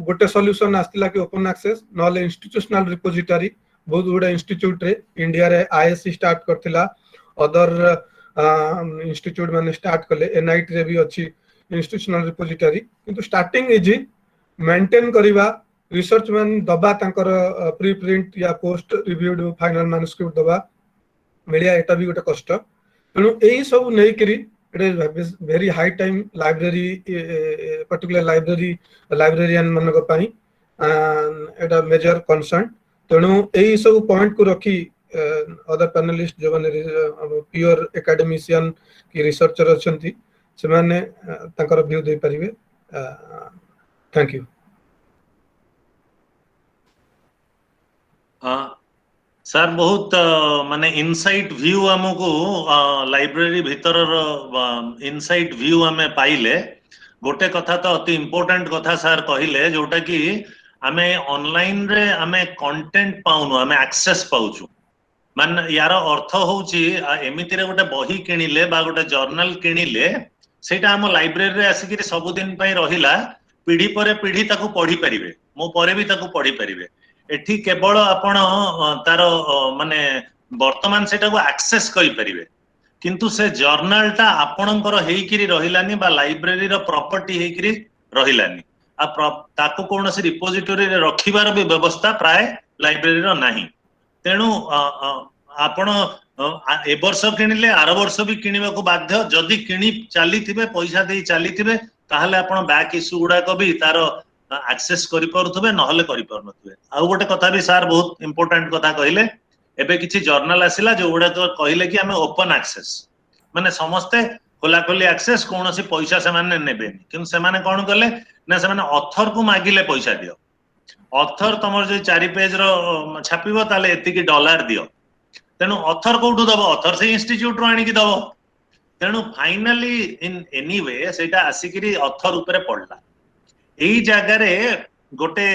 गोटे सॉल्यूशन आस्तिला कि ओपन एक्सेस नले इंस्टीट्यूशनल रिपोजिटरी बहुत गुडा इंस्टीट्यूट रे इंडिया रे आईएससी स्टार्ट करथिला अदर इंस्टीट्यूट माने स्टार्ट कले एनआईटी रे भी अछि इंस्टीट्यूशनल रिपोजिटरी किंतु स्टार्टिंग इज मेंटेन करिवा रिसर्च मान दबा तांकर प्री प्रिंट या पोस्ट रिव्यूड फाइनल मैन्युस्क्रिप्ट दबा मिलिया एटा भी गोटे कष्ट तेणु एही सब नै करी it is very high time library particular librarian मानक पई एटा मेजर कंसर्न तेणु एही सब पॉइंट को रखी अदर पैनलिस्ट जो माने प्योर एकेडमिशियन की रिसर्चर अछंती से माने तांकर व्यू दे परिवे थैंक यू सर बहुत माने इनसाइट व्यू हमको लाइब्रेरी भीतर इनसाइट व्यू हमें पाइले गोटे कथा तो अति इम्पोर्टेंट कथा सर कहिले जोटा कि आमे ऑनलाइन रे आमे कंटेंट पाउनु आमे एक्सेस पाउछु मान यार अर्थ होउची एमिति रे गोटे बही किनिले बा गोटे जर्नल किनिले सेटा हम लाइब्रेरी रे आसी कि सब दिन पई रहिला पीढ़ी परे पीढ़ी ताकू पढ़ी परिबे मो परे भी ताकू पढ़ी परिबे एठी केवल आपण तार माने वर्तमान सेटा को एक्सेस करि परिबे किंतु से जर्नल टा आपणकर हेइकिरी रहिलानी बा लाइब्रेरी रो प्रॉपर्टी हेइकिरी रहिलानी आ ताकू कोनोसी रिपोजिटरी रे रखिबार भी व्यवस्था प्राय लाइब्रेरी रो नाही तेणु आपण ए वर्ष किनिले आर वर्ष भी किनिबा को बाध्य जदी किनि चाली थिबे पैसा देई चाली थिबे ताहले आपण बैक इश्यू गुडा को भी तार एक्सेस करि परथबे नहले करि परनथबे आ गोटे कथा भी सर बहुत इंपोर्टेंट कथा कहिले एबे किछि जर्नल आसिला जो गुडा तो कहिले कि हमें ओपन एक्सेस माने समस्ते खोला खोली एक्सेस कोनोसी पैसा से माने नेबेनी किंतु से माने कोन करले ना से माने ऑथर को मागिले पैसा दियो ऑथर तमर जे 4 पेज रो छापिबो ताले एति कि डॉलर दियो तेनु ऑथर कोठु दबो ऑथर से इंस्टीट्यूट रो आनी कि दबो तेनु फाइनली इन एनी वे सेटा आसिकिरी ऑथर ऊपर पड़ला एई जगह रे गोटे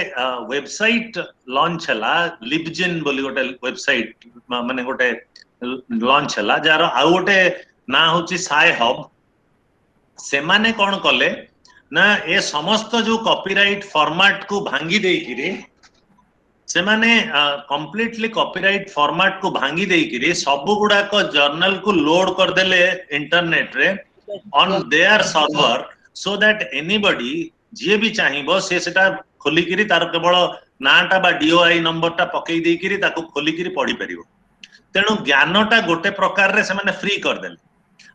वेबसाइट लॉन्च हला लिबजिन बोली गोटे वेबसाइट माने गोटे लॉन्च हला जार आ गोटे ना होची साय हब से माने कोन कले ना ए समस्त जो कॉपीराइट फॉर्मेट को भांगी देकिरी से माने कंप्लीटली कॉपीराइट फॉर्मेट को भांगी देकिरी सब गुडा को जर्नल को लोड कर देले इंटरनेट रे on their server so that anybody जे भी चाहिबो से सेटा खोली किरी तार केवल नाटा बा डीओआई नंबर टा पकई देई किरी ताको खोली किरी पढ़ी परिबो तेणु ज्ञानटा गोटे प्रकार रे से माने फ्री कर देले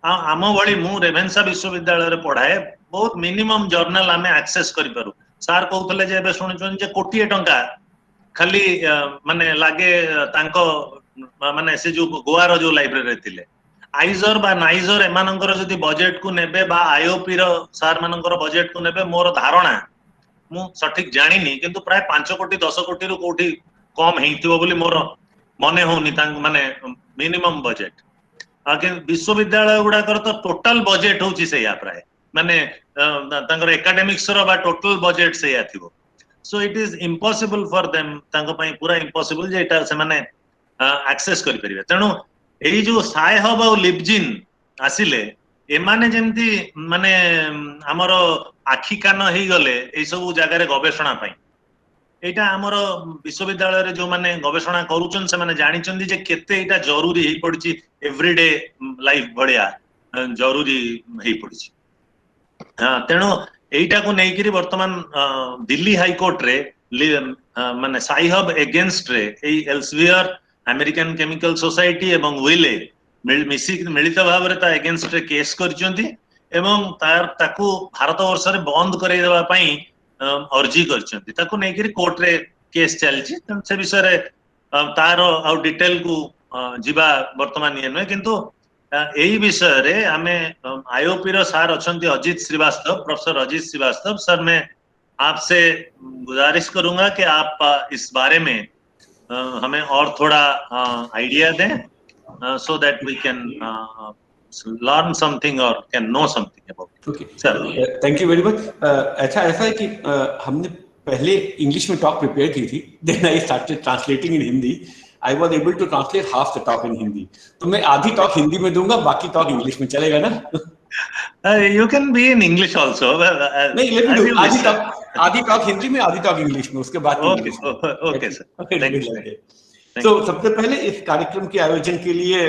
आम भली मु रेभेन्सा विश्वविद्यालय रे पढ़ाए बहुत मिनिमम जर्नल आमे एक्सेस करि पारु सार कहउतले जे एबे सुनिचन जे कोटिए टंका खाली माने लागे तांको माने से जो गोवा रो जो लाइब्रेरी थिले आइजर बा नाइजर एमानंकर जदि बजेट को नेबे बा आईओपी रो सार मानंकर बजेट को नेबे मोर धारणा मु सठिक जानिनी किंतु प्राय 5 कोटी 10 कोटी रो कोठी कम हेइथिबो बोली मोर मने होनी तांग माने मिनिमम बजेट आके विश्वविद्यालय गुडा कर तो टोटल बजेट होची से या प्राय माने तांकर एकेडमिक्स रो बा टोटल बजेट से या थिबो so it is impossible for them तांको पई पूरा इम्पॉसिबल जे एटा से माने एक्सेस करि परिबे तेनु एई जो साय हब और लिपजिन आसिले एमाने जेमती माने हमरो आखी कान हेई गले एई सब जगह रे गवेषणा पई एटा हमरो विश्वविद्यालय रे जो माने गवेषणा करूचन से माने जानि चंदी जे केते एटा जरूरी हेई पड़ची एवरीडे लाइफ भड़िया जरूरी हेई पड़ची हां तेनु एटा को नै करी वर्तमान दिल्ली हाई कोर्ट रे माने साई हब अगेंस्ट रे एई एल्सवियर अमेरिकन केमिकल सोसाइटी एवं विले मिलित भाव रे ता अगेंस्ट रे केस करचंती एवं तार ताकू भारत वर्ष रे बंद करे देबा पई अर्जी करचंती ताकू नै करी कोर्ट रे केस चलची से विषय रे तार आउ डिटेल को जिबा वर्तमान ये नै किंतु एई विषय रे हमें आईओपी रो सार अछंती अजित श्रीवास्तव प्रोफेसर अजित श्रीवास्तव सर मैं आपसे गुजारिश करूंगा कि आप इस बारे में हमें और थोड़ा आइडिया दें so that we can learn something और can know something about okay sir thank you very much अच्छा ऐसा है कि हमने पहले इंग्लिश में टॉक प्रिपेयर की थी then I started translating in Hindi I was able to translate half the talk in Hindi तो मैं आधी टॉक हिंदी में दूंगा बाकी टॉक इंग्लिश में चलेगा ना you can be in English also नहीं लेट मी डू आधी टॉक हिंदी में आधी टॉक इंग्लिश में उसके बाद ओके सर थैंक यू तो सबसे पहले इस कार्यक्रम के आयोजन के लिए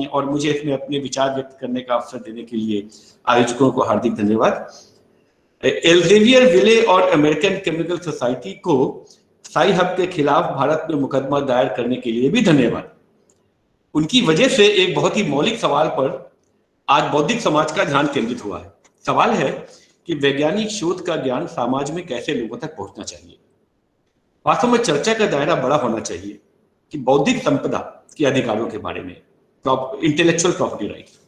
और मुझे इसमें अपने विचार व्यक्त करने का अवसर देने के लिए आयोजकों को हार्दिक धन्यवाद एल्सेवियर विले और अमेरिकन केमिकल सोसाइटी को साई हब के खिलाफ भारत में मुकदमा दायर करने के लिए भी धन्यवाद उनकी वजह से एक बहुत ही मौलिक सवाल पर आज बौद्धिक समाज का ध्यान केंद्रित हुआ है सवाल है कि वैज्ञानिक शोध का ज्ञान समाज में कैसे लोगों तक पहुंचना चाहिए वास्तव में चर्चा का दायरा बड़ा होना चाहिए कि बौद्धिक संपदा के अधिकारों के बारे में इंटेलेक्चुअल प्रॉपर्टी राइट्स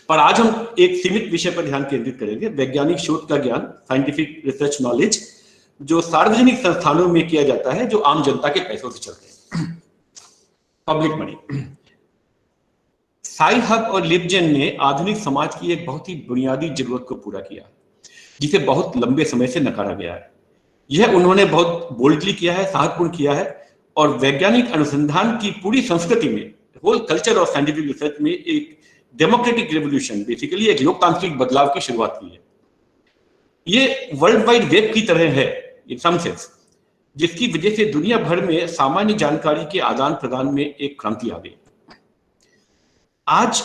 पर आज हम एक सीमित विषय पर ध्यान केंद्रित करेंगे वैज्ञानिक शोध का ज्ञान साइंटिफिक रिसर्च नॉलेज जो सार्वजनिक संस्थानों में किया जाता है जो आम जनता के पैसों से चलते हैं पब्लिक मनी साई हब और लिपजेन ने आधुनिक समाज की एक बहुत ही बुनियादी जरूरत को पूरा किया जिसे बहुत लंबे समय से नकारा गया है यह उन्होंने बहुत बोल्डली किया है साहसपूर्ण किया है और वैज्ञानिक अनुसंधान की पूरी संस्कृति में whole culture of scientific research में एक डेमोक्रेटिक रेवोल्यूशन बेसिकली एक लोकतांत्रिक बदलाव की शुरुआत की है ये वर्ल्ड वाइड वेब की तरह है इन सम सेंस जिसकी वजह से दुनिया भर में सामान्य जानकारी के आदान प्रदान में एक क्रांति आ गई आज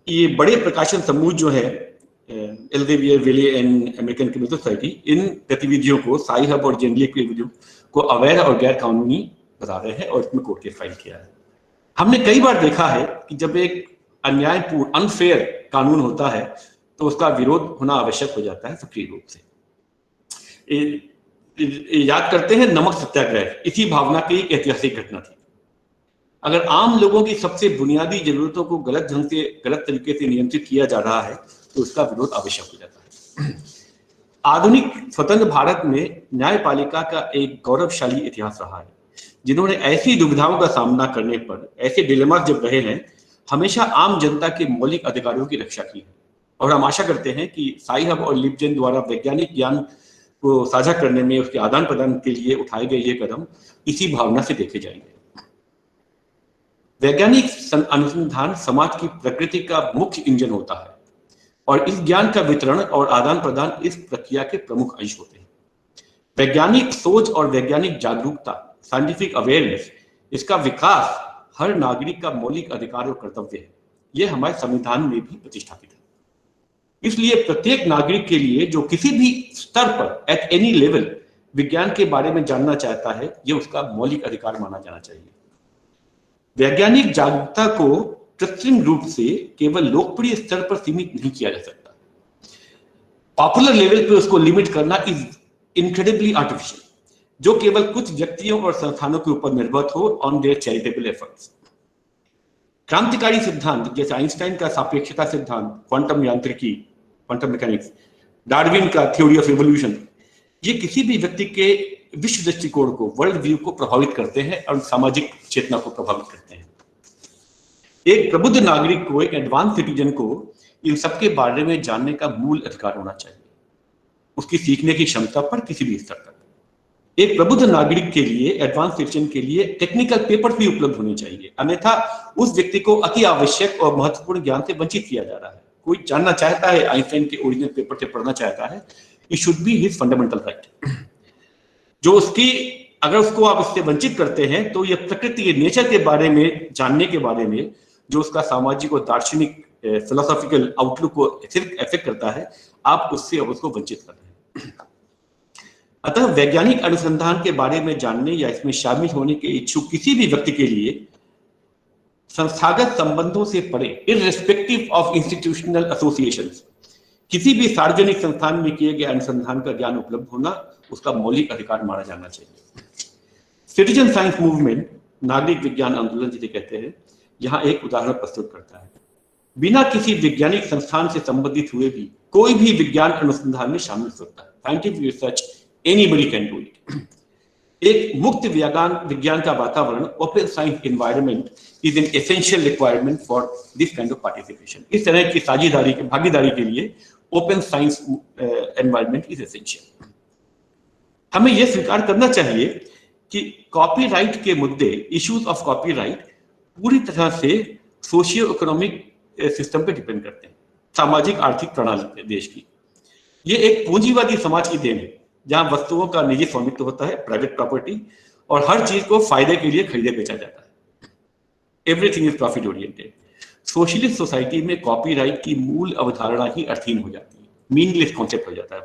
ये बड़े प्रकाशन समूह जो है Elsevier Wiley and American chemical society इन गतिविधियों को साई हब और जेनलिक गतिविधियों को अवैध और गैर कानूनी बता रहे हैं और इसमें कोर्ट केस फाइल किया है हमने कई बार देखा है कि जब एक अन्यायपूर्ण अनफेयर कानून होता है तो उसका विरोध होना आवश्यक हो जाता है सक्रिय रूप से याद करते हैं नमक सत्याग्रह इसी भावना की एक ऐतिहासिक घटना थी अगर आम लोगों की सबसे बुनियादी जरूरतों को गलत ढंग से गलत तरीके से नियंत्रित किया जा रहा है तो उसका विरोध आवश्यक हो जाता है आधुनिक स्वतंत्र भारत में न्यायपालिका का एक गौरवशाली इतिहास रहा है जिन्होंने ऐसी दुविधाओं का सामना करने पर ऐसे डिलेमा जब रहे हैं हमेशा आम जनता के मौलिक अधिकारों की रक्षा की है और हम आशा करते हैं कि साई हब और लिपजेन द्वारा वैज्ञानिक ज्ञान को साझा करने में उसके आदान प्रदान के लिए उठाए गए ये कदम इसी भावना से देखे जाएंगे वैज्ञानिक अनुसंधान समाज की प्रकृति का मुख्य इंजन होता है और इस ज्ञान का वितरण और आदान प्रदान इस प्रक्रिया के प्रमुख अंश होते हैं। वैज्ञानिक सोच और वैज्ञानिक जागरूकता, साइंटिफिक अवेयरनेस, इसका विकास हर नागरिक का मौलिक अधिकार और कर्तव्य है। यह हमारे संविधान में भी प्रतिष्ठापित है। इसलिए प्रत्येक नागरिक के लिए जो किसी भी स्तर पर एट एनी लेवल विज्ञान के बारे में जानना चाहता है, यह उसका मौलिक अधिकार माना जाना चाहिए। वैज्ञानिक जागरूकता को कृत्रिम रूप से केवल लोकप्रिय स्तर पर सीमित नहीं किया जा सकता। पॉपुलर लेवल पे उसको लिमिट करना इज इनक्रेडिबली आर्टिफिशियल, जो केवल कुछ व्यक्तियों और संस्थानों के ऊपर निर्भर हो ऑन देयर चैरिटेबल एफर्ट्स। क्रांतिकारी सिद्धांत जैसे आइंस्टाइन का सापेक्षता सिद्धांत, क्वांटम यांत्रिकी, क्वांटम मैकेनिक्स, डार्विन का थ्योरी ऑफ इवोल्यूशन, ये किसी भी व्यक्ति के विश्व दृष्टिकोण को, वर्ल्ड व्यू को प्रभावित करते हैं और सामाजिक चेतना को प्रभावित करते हैं। एक प्रबुद्ध नागरिक को, एक एडवांस सिटीजन को इन सबके बारे में जानने का मूल अधिकार होना चाहिए, उसकी सीखने की क्षमता पर किसी भी स्तर तक। एक प्रबुद्ध नागरिक के लिए, एडवांस सिटीजन के लिए टेक्निकल पेपर्स भी उपलब्ध होने चाहिए, अन्यथा उस व्यक्ति को अति आवश्यक और महत्वपूर्ण ज्ञान से वंचित किया जा रहा है। कोई जानना चाहता है, आइंस्टाइन के ओरिजिनल पेपर से पढ़ना चाहता है, it should be his fundamental right. जो उसकी, अगर उसको आप इससे वंचित करते हैं तो यह प्रकृति के नेचर के बारे में जानने के बारे में, जो उसका सामाजिक और दार्शनिक फिलोसॉफिकल आउटलुक को अफेक्ट करता है, आप उससे अब उसको वंचित कर रहे हैं। अतः वैज्ञानिक अनुसंधान के बारे में जानने या इसमें शामिल होने के इच्छुक किसी भी व्यक्ति के लिए संस्थागत संबंधों से परे, इररिस्पेक्टिव ऑफ इंस्टीट्यूशनल एसोसिएशंस, किसी भी सार्वजनिक संस्थान में किए गए अनुसंधान का ज्ञान उपलब्ध होना उसका मौलिक अधिकार माना जाना चाहिए। सिटीजन साइंस मूवमेंट, नागरिक विज्ञान आंदोलन जिसे कहते हैं, यहाँ एक उदाहरण प्रस्तुत करता है। बिना किसी वैज्ञानिक संस्थान से संबंधित हुए भी कोई भी विज्ञान अनुसंधान में शामिल हो सकता है। Scientific research, anybody can do it. एक मुक्त विज्ञान का वातावरण, open science environment is an essential requirement for this kind of participation. इस तरह की साझेदारी, भागीदारी के लिए open science environment is essential. हमें यह स्वीकार करना चाहिए कि कॉपीराइट के मुद्दे, इश्यूज ऑफ कॉपीराइट, पूरी तरह से सोशियो इकोनॉमिक सिस्टम पे डिपेंड करते हैं, सामाजिक आर्थिक प्रणाली पे देश की। ये एक पूंजीवादी समाज की देन है, जहां वस्तुओं का निजी स्वामित्व होता है, प्राइवेट प्रॉपर्टी, और हर चीज को फायदे के लिए खरीदे बेचा जाता है। Everything is profit oriented. Socialist society में कॉपीराइट की मूल अवधारणा ही अर्थहीन हो जाती है, मीनिंगलेस कॉन्सेप्ट हो जाता है।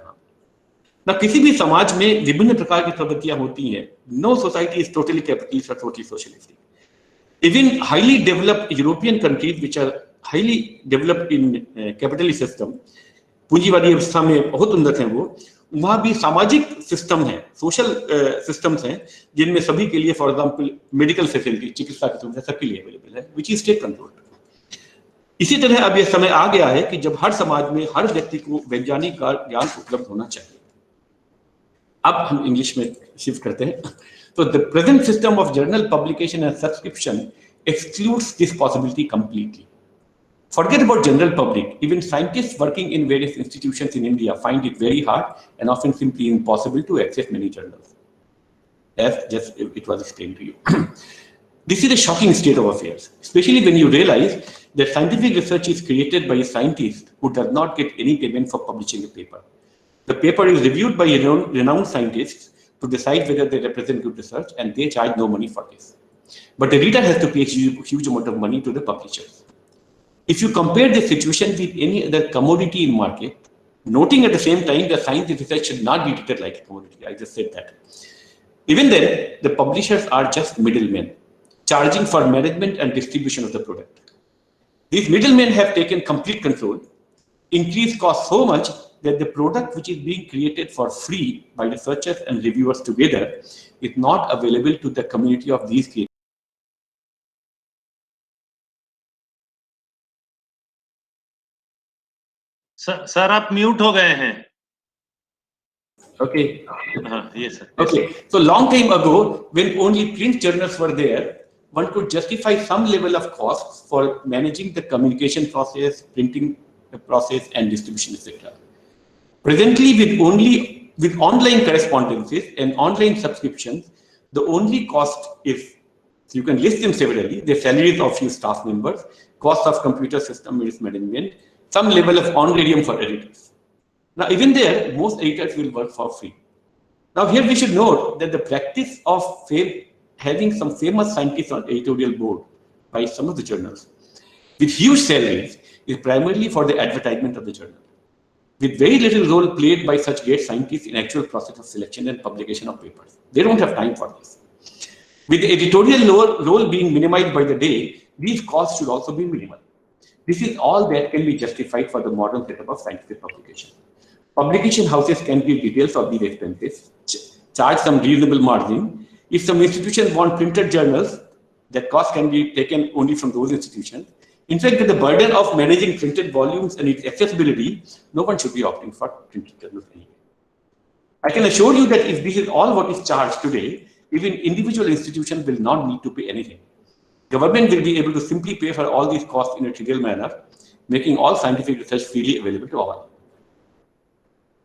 ना किसी भी समाज में विभिन्न प्रकार की प्रवृत्तियां होती हैं। No society is totally capitalist और totally socialistic. Even highly developed European countries which are highly developed in capitalist system, पूंजीवादी व्यवस्था में बहुत उन्नत है वो, वहां भी सामाजिक सिस्टम है, सोशल सिस्टम्स हैं, जिनमें सभी के लिए, फॉर एग्जांपल मेडिकल फैसिलिटी, चिकित्सा की सुविधा सबके लिए अवेलेबल है, विच इज स्टेट कंट्रोल्ड। इसी तरह अब यह समय आ गया है कि जब हर समाज में हर व्यक्ति को वैज्ञानिक ज्ञान उपलब्ध होना चाहिए। अब हम इंग्लिश में शिफ्ट करते हैं। तो the present system of journal publication and subscription excludes this possibility completely. Forget about general public. Even scientists working in various institutions in India find it very hard and often simply impossible to access many journals, as just it was explained to you. This is a shocking state of affairs, especially when you realize that scientific research is created by a scientist who does not get any payment for publishing a paper. The paper is reviewed by renowned scientists to decide whether they represent good research, and they charge no money for this. But the reader has to pay a huge amount of money to the publishers. If you compare the situation with any other commodity in market, noting at the same time that science research should not be treated like a commodity, I just said that. Even then, the publishers are just middlemen, charging for management and distribution of the product. These middlemen have taken complete control, increased costs so much that the product which is being created for free by researchers and reviewers together is not available to the community of these creators. Sir आप mute हो गए हैं। Okay. Yes, sir. Okay. So long time ago, when only print journals were there, one could justify some level of costs for managing the communication process, printing process, and distribution, etc. Presently, with online correspondences and online subscriptions, the only cost is, you can list them severally: the salaries of few staff members, cost of computer system management, some level of honorarium for editors. Now, even there, most editors will work for free. Now, here we should note that the practice of having some famous scientists on editorial board by some of the journals with huge salaries is primarily for the advertisement of the journal, with very little role played by such great scientists in actual process of selection and publication of papers. They don't have time for this. With the editorial role being minimized by the day, these costs should also be minimal. This is all that can be justified for the modern setup of scientific publication. Publication houses can give details of these expenses, charge some reasonable margin. If some institutions want printed journals, that cost can be taken only from those institutions. In fact, with the burden of managing printed volumes and its accessibility, no one should be opting for printed journals anyway. I can assure you that if this is all what is charged today, even individual institutions will not need to pay anything. Government will be able to simply pay for all these costs in a trivial manner, making all scientific research freely available to all.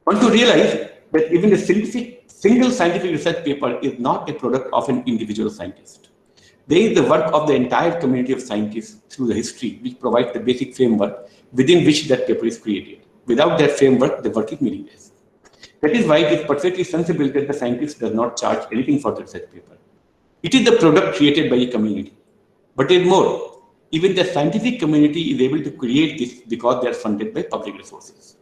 One to realize that even a single scientific research paper is not a product of an individual scientist. There is the work of the entire community of scientists through the history, which provides the basic framework within which that paper is created. Without that framework, the work is meaningless. That is why it is perfectly sensible that the scientist does not charge anything for the research paper. It is the product created by a community. But there is more. Even the scientific community is able to create this because they are funded by public resources.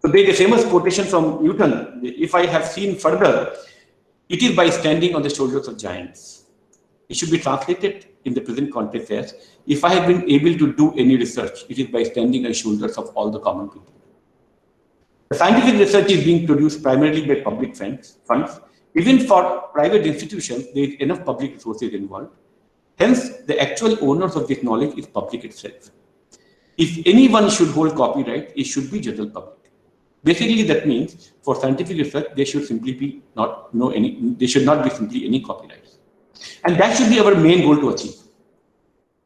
So there is a famous quotation from Newton: if I have seen further, it is by standing on the shoulders of giants. It should be translated in the present context as, if I have been able to do any research, it is by standing on the shoulders of all the common people. The scientific research is being produced primarily by public funds. Even for private institutions, there is enough public resources involved. Hence, the actual owners of this knowledge is public itself. If anyone should hold copyright, it should be general public. Basically, that means for scientific research, there should simply be there should not be simply any copyrights. And that should be our main goal to achieve.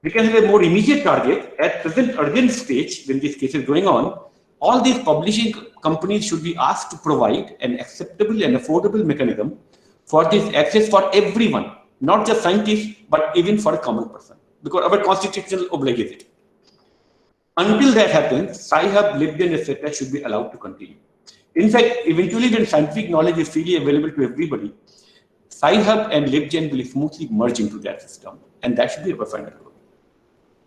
We can have a more immediate target. At present urgent stage, when this case is going on, all these publishing companies should be asked to provide an acceptable and affordable mechanism for this access for everyone, not just scientists, but even for a common person, because our constitution obliges it. Until that happens, Sci-Hub, LibGen, etc. should be allowed to continue. In fact, eventually when scientific knowledge is freely available to everybody, Sci-Hub and LibGen will smoothly merge into that system, and that should be our final goal.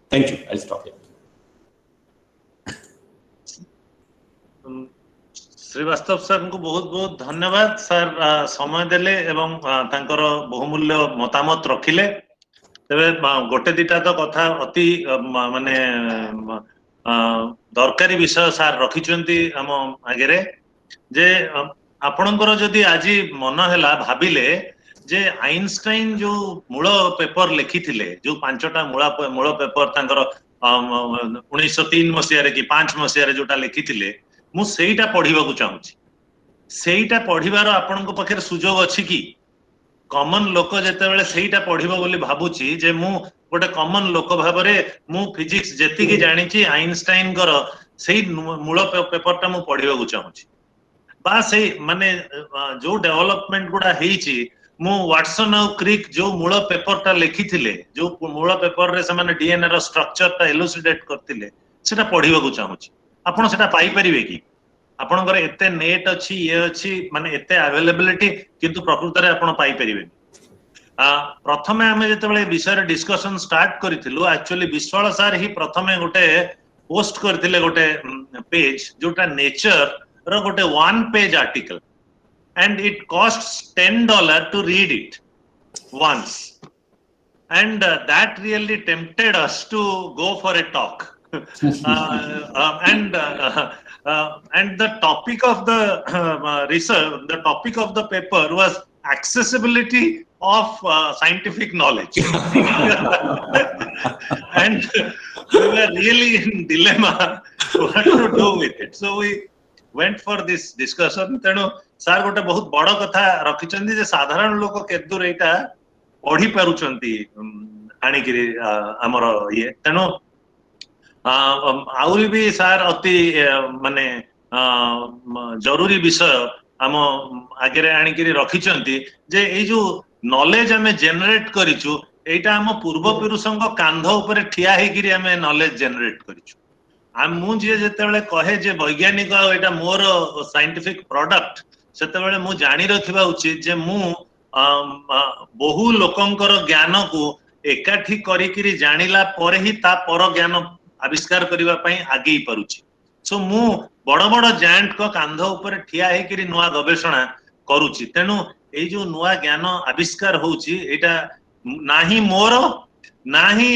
Thank you. I'll stop here. Srivastava sir को बहुत बहुत धन्यवाद sir समय देले एवं तांकर बहुमूल्य मतामत रखिले तेबे गोटे दिटा तो कथा अति माने दरकारी विषय सर रखिचंती हम आगे जे आपणकर जदि आज मन हैला भाबिले जे आइनस्टाइन जो मूल पेपर लिखिथिले जो पांचटा मूल पेपर तांकर 1903 मसिया रे कि 5 मसिया रे जोटा लिखिथिले मु सेईटा पढिबा को चाहूची सेईटा पढिबार आपनको पाखे सुजोग अछि कि कॉमन लोक जेतेबेले सेईटा पढिबो बोली भाबुची जे मु गोटे कॉमन लोक भाबरे मु फिजिक्स जेति कि जानिची आइनस्टाइन कर सेई मूल पेपरटा मु पढिबा को चाहूची बा सेई माने जो डेवलपमेंट गुडा हेची मु वाटसन और क्रिक जो मूल पेपरटा लिखिथिले जो मूल पेपर रे से माने डीएनए रो स्ट्रक्चरटा एलुसिडेट करथिले सेटा पढिबा को चाहूची आपण सेटा पाई परिबे कि आपणकर एते नेट अछि ये अछि माने एते अवेलेबिलिटी किंतु प्रकृत रे आपण पाई परिबे प्रथमे हमें जेतेबेले विषय रे डिस्कशन स्टार्ट करिथिलु एक्चुअली विश्वाल सर ही प्रथमे गोटे पोस्ट करथिले गोटे पेज जोटा नेचर रो गोटे 1 page article and it costs $10 to read it once and that really tempted us to go for a talk and the topic of the research, the topic of the paper was accessibility of scientific knowledge. And we were really in dilemma what to do with it. So we went for this discussion. तेणु सार गोटे बहुत बड़ कथा रखिचंदी जे साधारण लोक केदुर एटा पढ़ी पारुचंती आनिकिरी हमर ये तेणु आउरी भी सार अति माने जरूरी विषय हम आगे आनिकिरी रखिचंती जे ए जो नॉलेज हमें जनरेट करिचु एटा हम पूर्व पुरुषंक कांध ऊपर ठिया हेकिरी हमें नॉलेज जनरेट करिचु ମୁଁ ଯିଏ ଯେତେବେଳେ କହେ ଯେ ବୈଜ୍ଞାନିକ ଏଇଟା ମୋର ସାଇଣ୍ଟିଫିକ ପ୍ରଡକ୍ଟ ସେତେବେଳେ ମୁଁ ଜାଣି ରଖିବା ଉଚିତ ଯେ ମୁଁ ବହୁ ଲୋକଙ୍କର ଜ୍ଞାନକୁ ଏକାଠି କରିକିରି ଜାଣିଲା ପରେ ହିଁ ତା ପର ଜ୍ଞାନ ଆବିଷ୍କାର କରିବା ପାଇଁ ଆଗେଇ ପାରୁଛି। ସୋ ମୁଁ ବଡ ବଡ ଜାଏଣ୍ଟଙ୍କ କାନ୍ଧ ଉପରେ ଠିଆ ହେଇକିରି ନୂଆ ଗବେଷଣା କରୁଛି। ତେଣୁ ଏଇ ଯୋଉ ନୂଆ ଜ୍ଞାନ ଆବିଷ୍କାର ହଉଛି ଏଇଟା ନାହିଁ ମୋର ନାହିଁ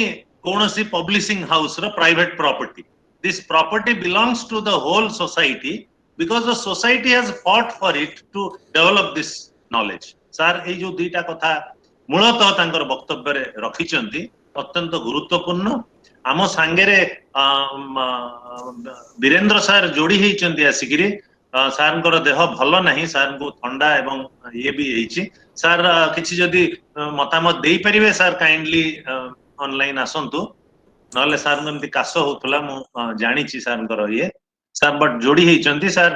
କୌଣସି ପବ୍ଲିସିଂ ହାଉସ ର private property. This property belongs to the whole society because the society has fought for it to develop this knowledge. Sir, এই ଯୋଉ ଦୁଇଟା କଥା ମୂଳତଃ ତାଙ୍କର ବକ୍ତବ୍ୟରେ ରଖିଛନ୍ତି ଅତ୍ୟନ୍ତ ଗୁରୁତ୍ୱପୂର୍ଣ୍ଣ। ଆମ ସାଙ୍ଗରେ ବୀରେନ୍ଦ୍ର ସାର୍ ଯୋଡି ହେଇଛନ୍ତି ଆସିକିରି। ସାର୍ଙ୍କର ଦେହ ଭଲ ନାହିଁ, ସାର୍ଙ୍କୁ ଥଣ୍ଡା ଏବଂ ଇଏ ବି ହେଇଛି। ସାର୍ କିଛି ଯଦି ମତାମତ ଦେଇପାରିବେ ସାର୍ କାଇଣ୍ଡଲି ଅନଲାଇନ ଆସନ୍ତୁ, ନହେଲେ ସାର୍ ଏମିତି କାଶ ହଉଥିଲା ମୁଁ ଜାଣିଛି ସାର୍ଙ୍କର ଇଏ। ସାର୍ ବଟ୍ ଯୋଡି ହେଇଛନ୍ତି ସାର୍।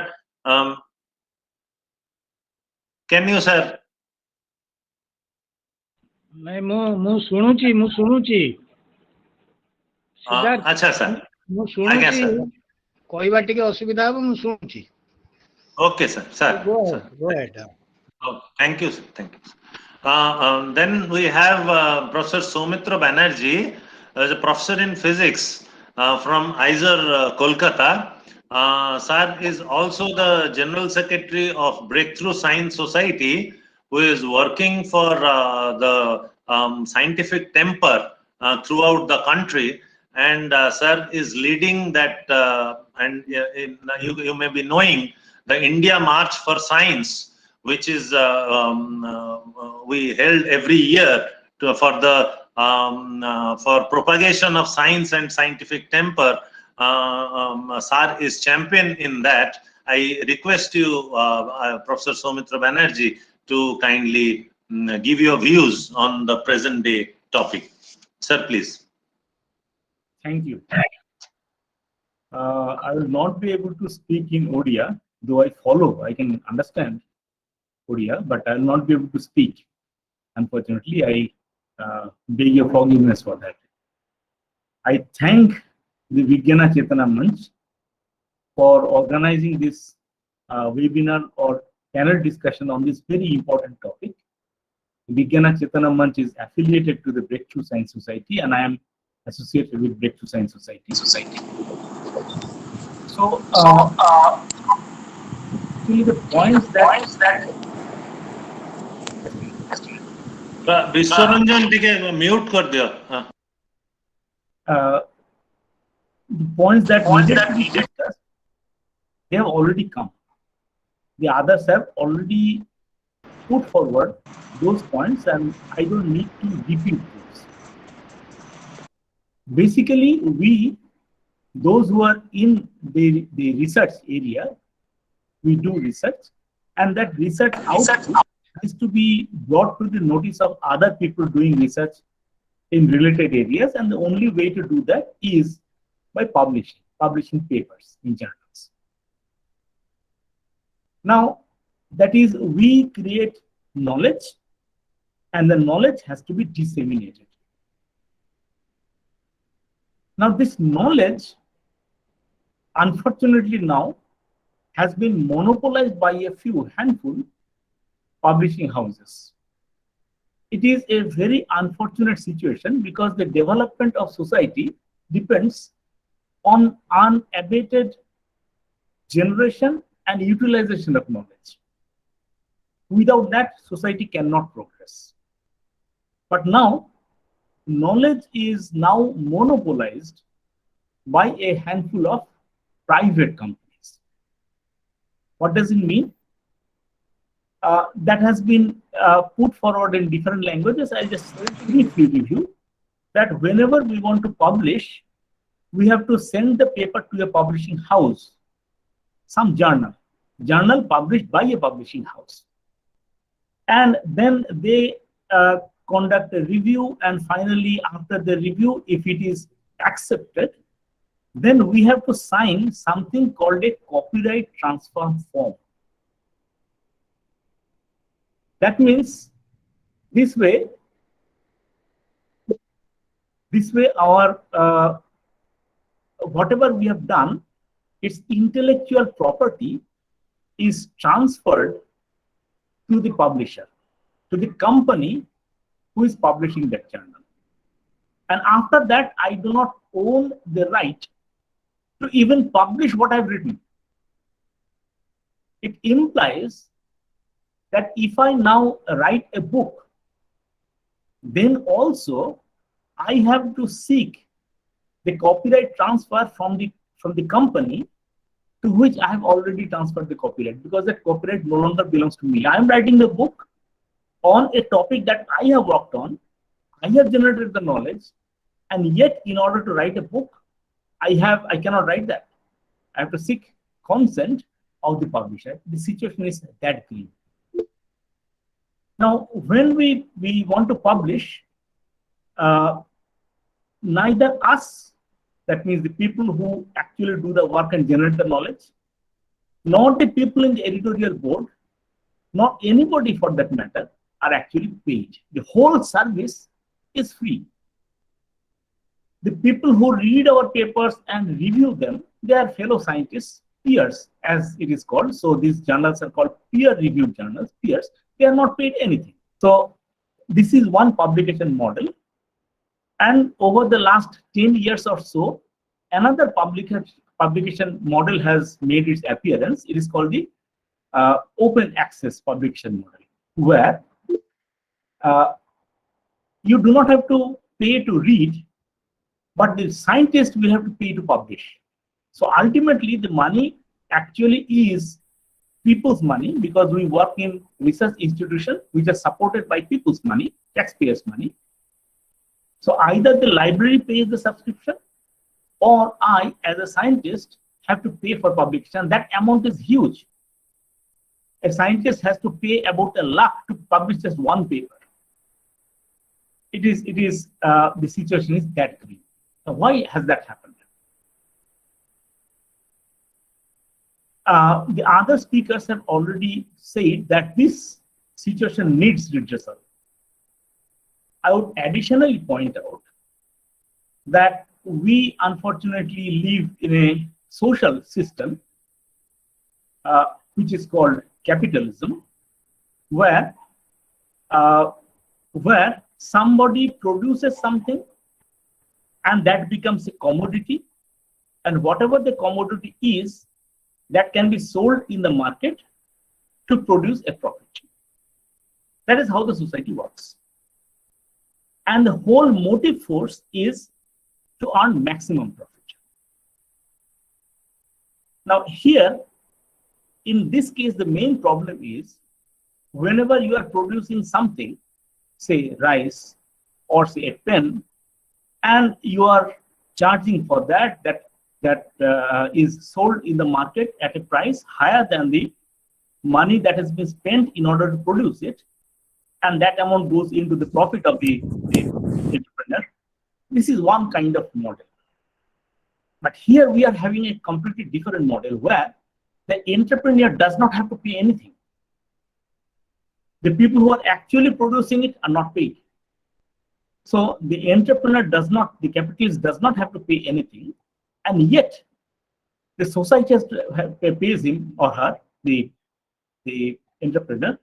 Can you sir? ନାଇଁ ମୁଁ ଶୁଣୁଛି ସିଦ୍ଧାର୍ଥ, ଆଚ୍ଛା ସାର୍, ମୁଁ ଆଜ୍ଞା ଶୁଣୁଛି, ସାର୍। କହିବା ଟିକେ ଅସୁବିଧା ହବ, ମୁଁ ଶୁଣୁଛି। Okay sir, sir. Go Sir. ahead. Oh, thank you sir, thank you. Then we have Professor Soumitra Banerjee, as a professor in physics from IISER Kolkata. Sir is also the General Secretary of Breakthrough Science Society, who is working for the scientific temper throughout the country. And sir is leading that, and you may be knowing the India March for Science, which is we held every year for the for propagation of science and scientific temper. Sir is champion in that. I request you, Professor Soumitra Banerjee, to kindly give your views on the present day topic. Sir, please. Thank you. I will not be able to speak in Odia, though I can understand Odia, but I will not be able to speak. Unfortunately, I beg your forgiveness for that. I thank the Vigyana Chetana Manch for organizing this webinar or panel discussion on this very important topic. Vigyana Chetana Manch is affiliated to the Breakthrough Science Society, and I am associated with Breakthrough Science Society. So, actually, the points that Vishwaranjan ଟିକେ mute कर दियो. the points that needed to be discussed, they have already come. The others have already put forward those points, and I don't need to repeat those. Basically, those who are in the research area, we do research, and that research output is to be brought to the notice of other people doing research in related areas, and the only way to do that is by publishing papers in journals. Now, that is, we create knowledge, and the knowledge has to be disseminated. Now, this knowledge, unfortunately now, has been monopolized by a few handful publishing houses. It is a very unfortunate situation because the development of society depends on unabated generation and utilization of knowledge. Without that, society cannot progress. But now, knowledge is now monopolized by a handful of private companies. What does it mean? That has been put forward in different languages. I'll just briefly review that whenever we want to publish, we have to send the paper to a publishing house, some journal published by a publishing house. And then they conduct a review, and finally, after the review, if it is accepted, then we have to sign something called a copyright transfer form. That means this way our whatever we have done, its intellectual property is transferred to the publisher, to the company who is publishing that journal. And after that, I do not own the right to even publish what I've written. It implies that if I now write a book, then also I have to seek the copyright transfer from the company to which I have already transferred the copyright, because that copyright no longer belongs to me. I am writing the book on a topic that I have worked on. I have generated the knowledge, and yet in order to write a book, I cannot write that. I have to seek consent of the publisher. The situation is that clean. Now, when we want to publish, neither us, that means the people who actually do the work and generate the knowledge, nor the people in the editorial board, nor anybody for that matter, are actually paid. The whole service is free. The people who read our papers and review them, they are fellow scientists, peers, as it is called. So these journals are called peer-reviewed journals, peers. They are not paid anything. So this is one publication model. And over the last 10 years or so, another publication model has made its appearance. It is called the open access publication model, where you do not have to pay to read, but the scientist will have to pay to publish. So ultimately, the money actually is people's money, because we work in research institutions which are supported by people's money, taxpayers' money. So either the library pays the subscription, or I, as a scientist, have to pay for publication. That amount is huge. A scientist has to pay about $1 lakh to publish just one paper. The situation is that green. So why has that happened? The other speakers have already said that this situation needs redressal. I would additionally point out that we unfortunately live in a social system which is called capitalism, where somebody produces something and that becomes a commodity, and whatever the commodity is, that can be sold in the market to produce a profit. That is how the society works. And the whole motive force is to earn maximum profit. Now here, in this case, the main problem is whenever you are producing something, say rice or say a pen, and you are charging for that is sold in the market at a price higher than the money that has been spent in order to produce it, and that amount goes into the profit of the entrepreneur. This is one kind of model. But here we are having a completely different model where the entrepreneur does not have to pay anything. The people who are actually producing it are not paid. So the entrepreneur the capitalist does not have to pay anything, and yet the society has to pays him or her, the entrepreneur,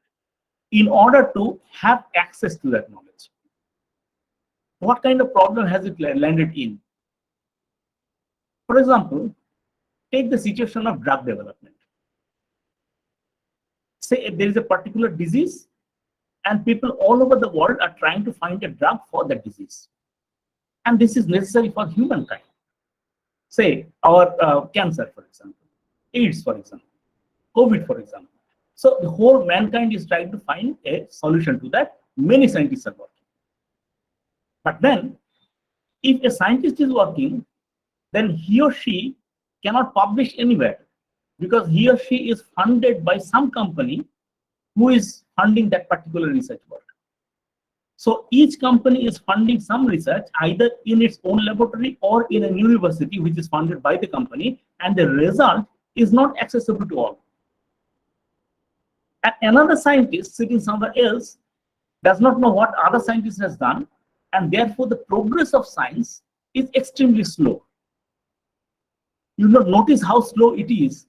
in order to have access to that knowledge. What kind of problem has it landed in? For example, take the situation of drug development. Say there is a particular disease, and people all over the world are trying to find a drug for that disease. And this is necessary for humankind. Say our cancer, for example, AIDS, for example, COVID, for example. So the whole mankind is trying to find a solution to that. Many scientists are working. But then, if a scientist is working, then he or she cannot publish anywhere, because he or she is funded by some company who is funding that particular research work. So each company is funding some research either in its own laboratory or in a university which is funded by the company, and the result is not accessible to all. And another scientist sitting somewhere else does not know what other scientist has done, and therefore the progress of science is extremely slow. You will notice how slow it is,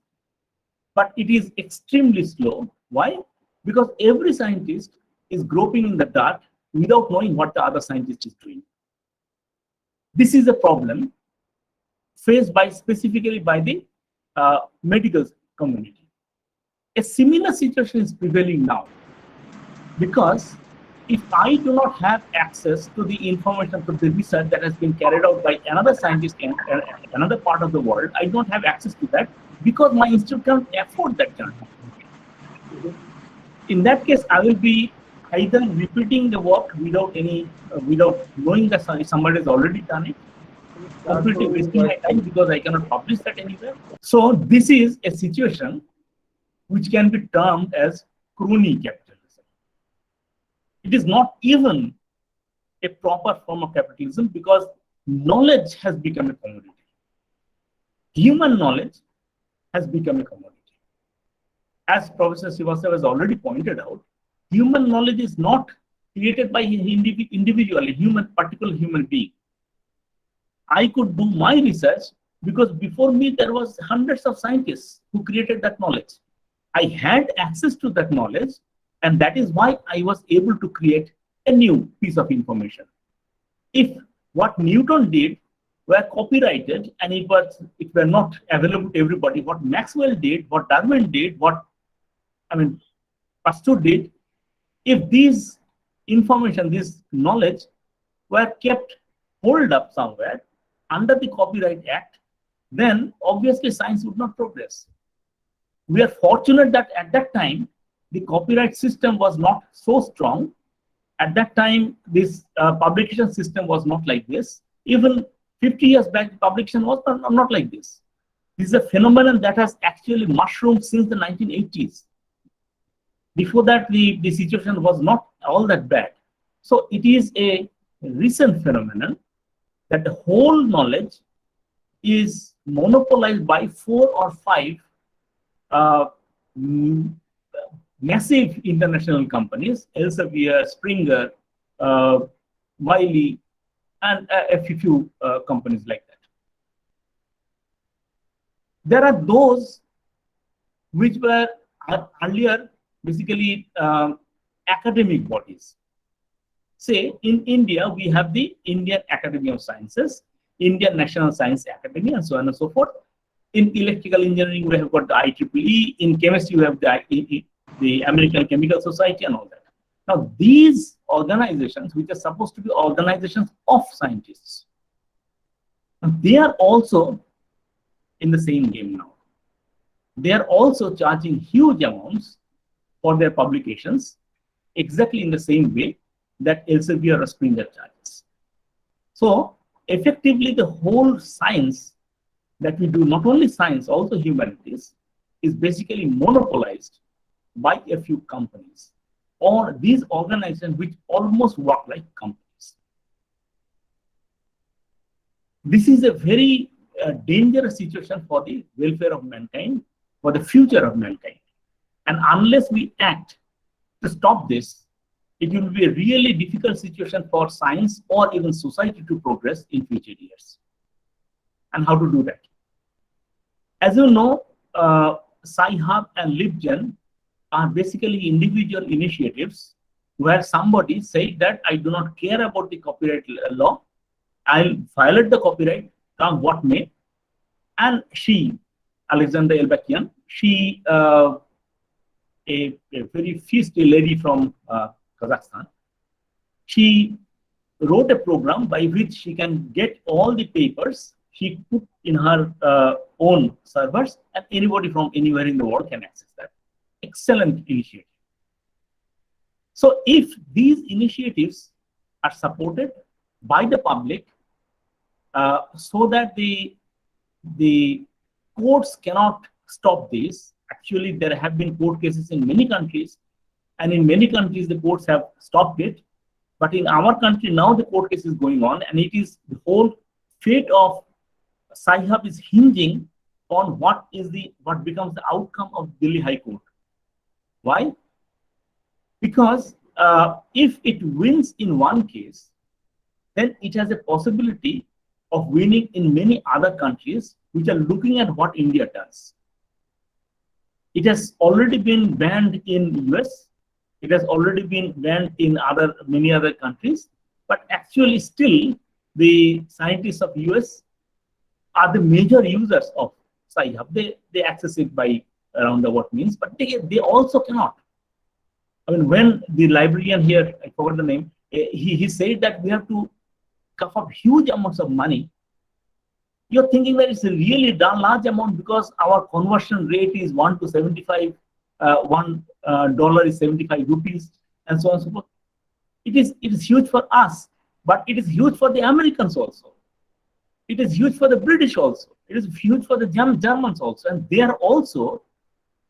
but it is extremely slow. Why? Because every scientist is groping in the dark without knowing what the other scientist is doing. This is a problem faced by specifically by the medical community. A similar situation is prevailing now, because if I do not have access to the information, to the research that has been carried out by another scientist in another part of the world, I don't have access to that because my institute can't afford that journey. In that case, I will be either repeating the work without knowing that somebody has already done it, completely wasting my time because I cannot publish that anywhere. So this is a situation which can be termed as crony capitalism. It is not even a proper form of capitalism because knowledge has become a commodity. Human knowledge has become a commodity. As Professor Srivastava has already pointed out, human knowledge is not created by individual, particular human being. I could do my research because before me there was hundreds of scientists who created that knowledge. I had access to that knowledge, and that is why I was able to create a new piece of information. If what Newton did were copyrighted and it were not available to everybody, what Maxwell did, what Darwin did, what Pasteur did, if these information, this knowledge were kept hold up somewhere under the Copyright Act, then obviously science would not progress. We are fortunate that at that time, the copyright system was not so strong. At that time, this publication system was not like this. Even 50 years back, publication was not like this. This is a phenomenon that has actually mushroomed since the 1980s. Before that, the situation was not all that bad. So it is a recent phenomenon that the whole knowledge is monopolized by 4 or 5 massive international companies, Elsevier, Springer, Wiley, and a few companies like that. There are those which were earlier basically academic bodies. Say in India, we have the Indian Academy of Sciences, Indian National Science Academy, and so on and so forth. In electrical engineering, we have got the IEEE. In chemistry, we have the American Chemical Society and all that. Now, these organizations, which are supposed to be organizations of scientists, they are also in the same game now. They are also charging huge amounts for their publications, exactly in the same way that Elsevier or Springer charges. So, effectively, the whole science that we do, not only science, also humanities, is basically monopolized by a few companies or these organizations which almost work like companies. This is a very dangerous situation for the welfare of mankind, for the future of mankind. And unless we act to stop this, it will be a really difficult situation for science or even society to progress in future years. And how to do that? As you know, Sci-Hub and LibGen are basically individual initiatives where somebody said that I do not care about the copyright law, I'll violate the copyright, come what may. And she, Alexandra Elbakyan, she, a very feisty lady from Kazakhstan, she wrote a program by which she can get all the papers she put in her own servers, and anybody from anywhere in the world can access that. Excellent initiative. So if these initiatives are supported by the public so that the courts cannot stop this, actually there have been court cases in many countries, and in many countries the courts have stopped it. But in our country now the court case is going on, and it is the whole fate of Sci-Hub is hinging on what becomes the outcome of Delhi High Court. Why? Because if it wins in one case, then it has a possibility of winning in many other countries which are looking at what India does. It has already been banned in US. It has already been banned in many other countries. But actually, still, the scientists of US are the major users of Sci-Hub. They access it by roundabout means, but they also cannot. I mean, when the librarian here, I forgot the name, he said that we have to cough up huge amounts of money. You're thinking that it's a really large amount because our conversion rate is 1 to 75, $1 is 75 rupees, and so on and so forth. It is huge for us, but it is huge for the Americans also. It is huge for the British also. It is huge for the Germans also, and they are also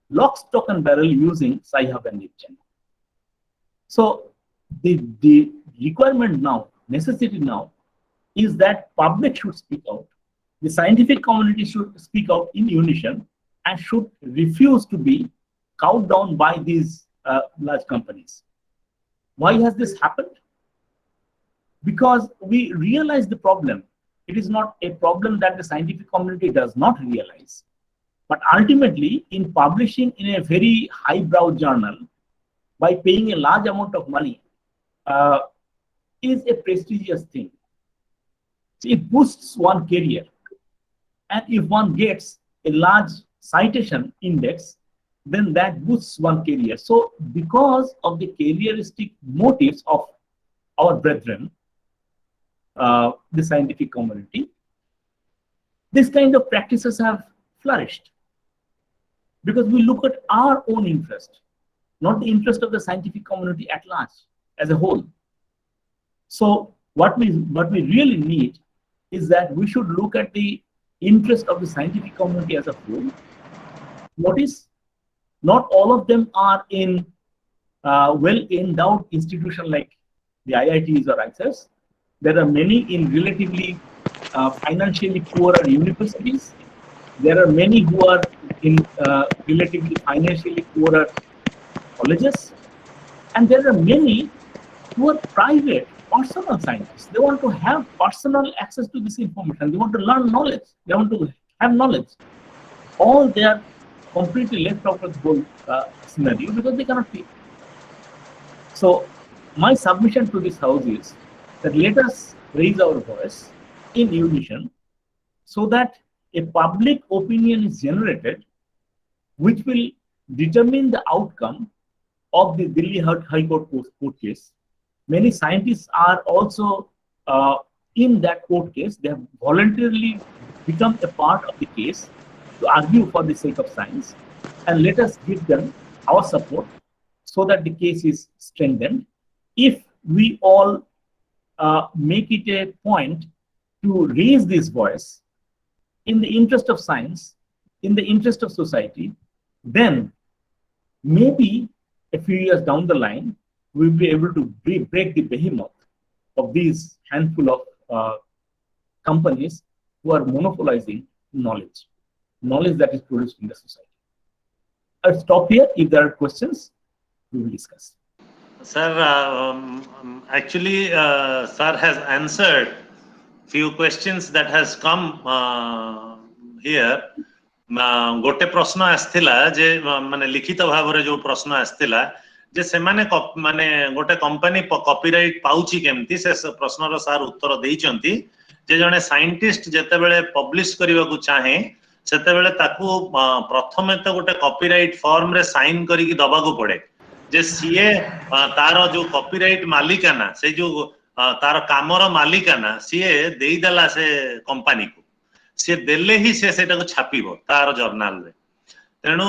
lock, stock, and barrel using Sci-Hub and LibGen. So the requirement now, necessity now, is that public should speak out. The scientific community should speak out in unison and should refuse to be cowed down by these large companies. Why has this happened? Because we realize the problem. It is not a problem that the scientific community does not realize. But ultimately, in publishing in a very highbrow journal, by paying a large amount of money, is a prestigious thing. So it boosts one career. And if one gets a large citation index, then that boosts one career. So because of the careeristic motives of our brethren, the scientific community, this kind of practices have flourished. Because we look at our own interest, not the interest of the scientific community at large, as a whole. So what we really need is that we should look at the interest of the scientific community as a whole. Notice, not all of them are in well-endowed institutions like the IITs or IISERs. There are many in relatively financially poorer universities. There are many who are in relatively financially poorer colleges. And there are many who are private, personal scientists. They want to have personal access to this information. They want to learn knowledge. They want to have knowledge. All they are completely left out of the whole scenario because they cannot pay. So my submission to this house is that let us raise our voice in unison so that a public opinion is generated which will determine the outcome of the Delhi High Court case. Many scientists are also in that court case. They have voluntarily become a part of the case to argue for the sake of science. And let us give them our support so that the case is strengthened. If we all make it a point to raise this voice in the interest of science, in the interest of society, then maybe a few years down the line, we'll be able to break the behemoth of these handful of companies who are monopolizing knowledge that is produced in the society. I'll stop here. If there are questions, we will discuss. Sir, actually, sir has answered few questions that has come here. गोटे प्रश्न आस्थिला जे माने लिखित भाव रे जो प्रश्न आस्थिला जे से माने गोटे कंपनी कॉपीराइट पाउची केमती से प्रश्न रो सार उत्तर देइचंती जे जने साइंटिस्ट जेते बेले पब्लिश करिवा को चाहे सेते बेले ताकू प्रथमे तो गोटे कॉपीराइट फॉर्म रे साइन करी की दबा को पड़े जे सीए तार जो कॉपीराइट मालिकाना से जो तार कामर मालिकाना सीए देई देला से कंपनी को सी देले ही से सेटा को छापिबो तार जर्नल रे तेणु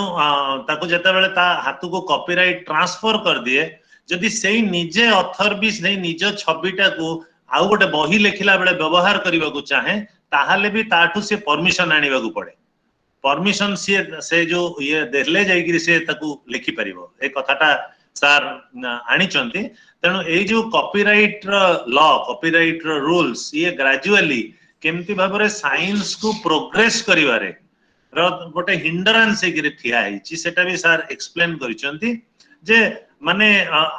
ताको जेते बेले ता हाथ को कॉपीराइट ट्रांसफर कर दिए जदि सेही निजे ऑथर भी सेही निज छबिटा को आउ गोटे बही लेखिला बेले व्यवहार करबा को चाहे ताहाले भी ताठू से परमिशन आनिबा को पड़े परमिशन से जो ये देले जाईकि से ताकू लिखि परिबो ए कथाटा सर आनिचंती तेणु ए जो कॉपीराइट लॉ कॉपीराइट रूल्स ये ग्रेजुअली केमती भाबरे साइंस को प्रोग्रेस करिवारे र गोटे हिंडरेंस एगिरे ठिया हिची सेटा भी सर एक्सप्लेन करिसंती जे माने